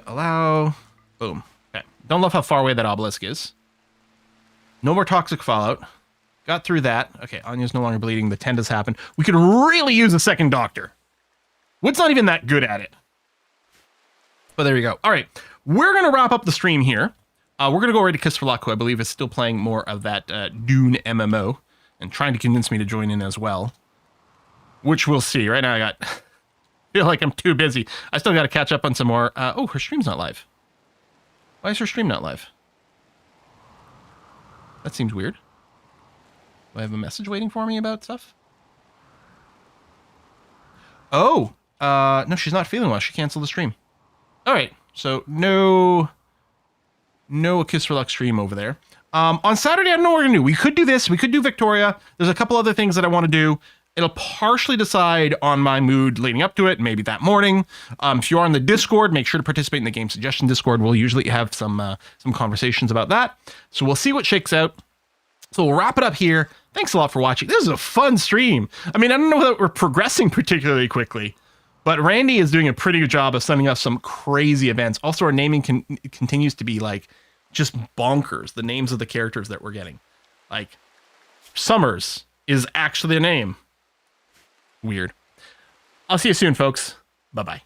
Allow... Boom. Okay. Don't love how far away that obelisk is. No more toxic fallout. Got through that. Okay, Anya's no longer bleeding. The tend has happened. We could really use a second doctor. Wood's not even that good at it. But there you go. All right, we're going to wrap up the stream here. We're going to go right to Kiss for Luck, who I believe is still playing more of that Dune MMO and trying to convince me to join in as well. Which we'll see. Right now I feel like I'm too busy. I still got to catch up on some more. Oh, her stream's not live. Why is her stream not live? That seems weird. Do I have a message waiting for me about stuff? Oh, no, she's not feeling well. She canceled the stream. All right, so no A Kiss for Luck stream over there. On Saturday, I don't know what we're gonna do. We could do this. We could do Victoria. There's a couple other things that I want to do. It'll partially decide on my mood leading up to it, maybe that morning. If you are on the Discord, make sure to participate in the Game Suggestion Discord. We'll usually have some conversations about that. So we'll see what shakes out. So we'll wrap it up here. Thanks a lot for watching. This is a fun stream. I mean, I don't know that we're progressing particularly quickly, but Randy is doing a pretty good job of sending us some crazy events. Also, our naming continues to be like just bonkers. The names of the characters that we're getting. Like, Summers is actually a name. Weird. I'll see you soon, folks. Bye-bye.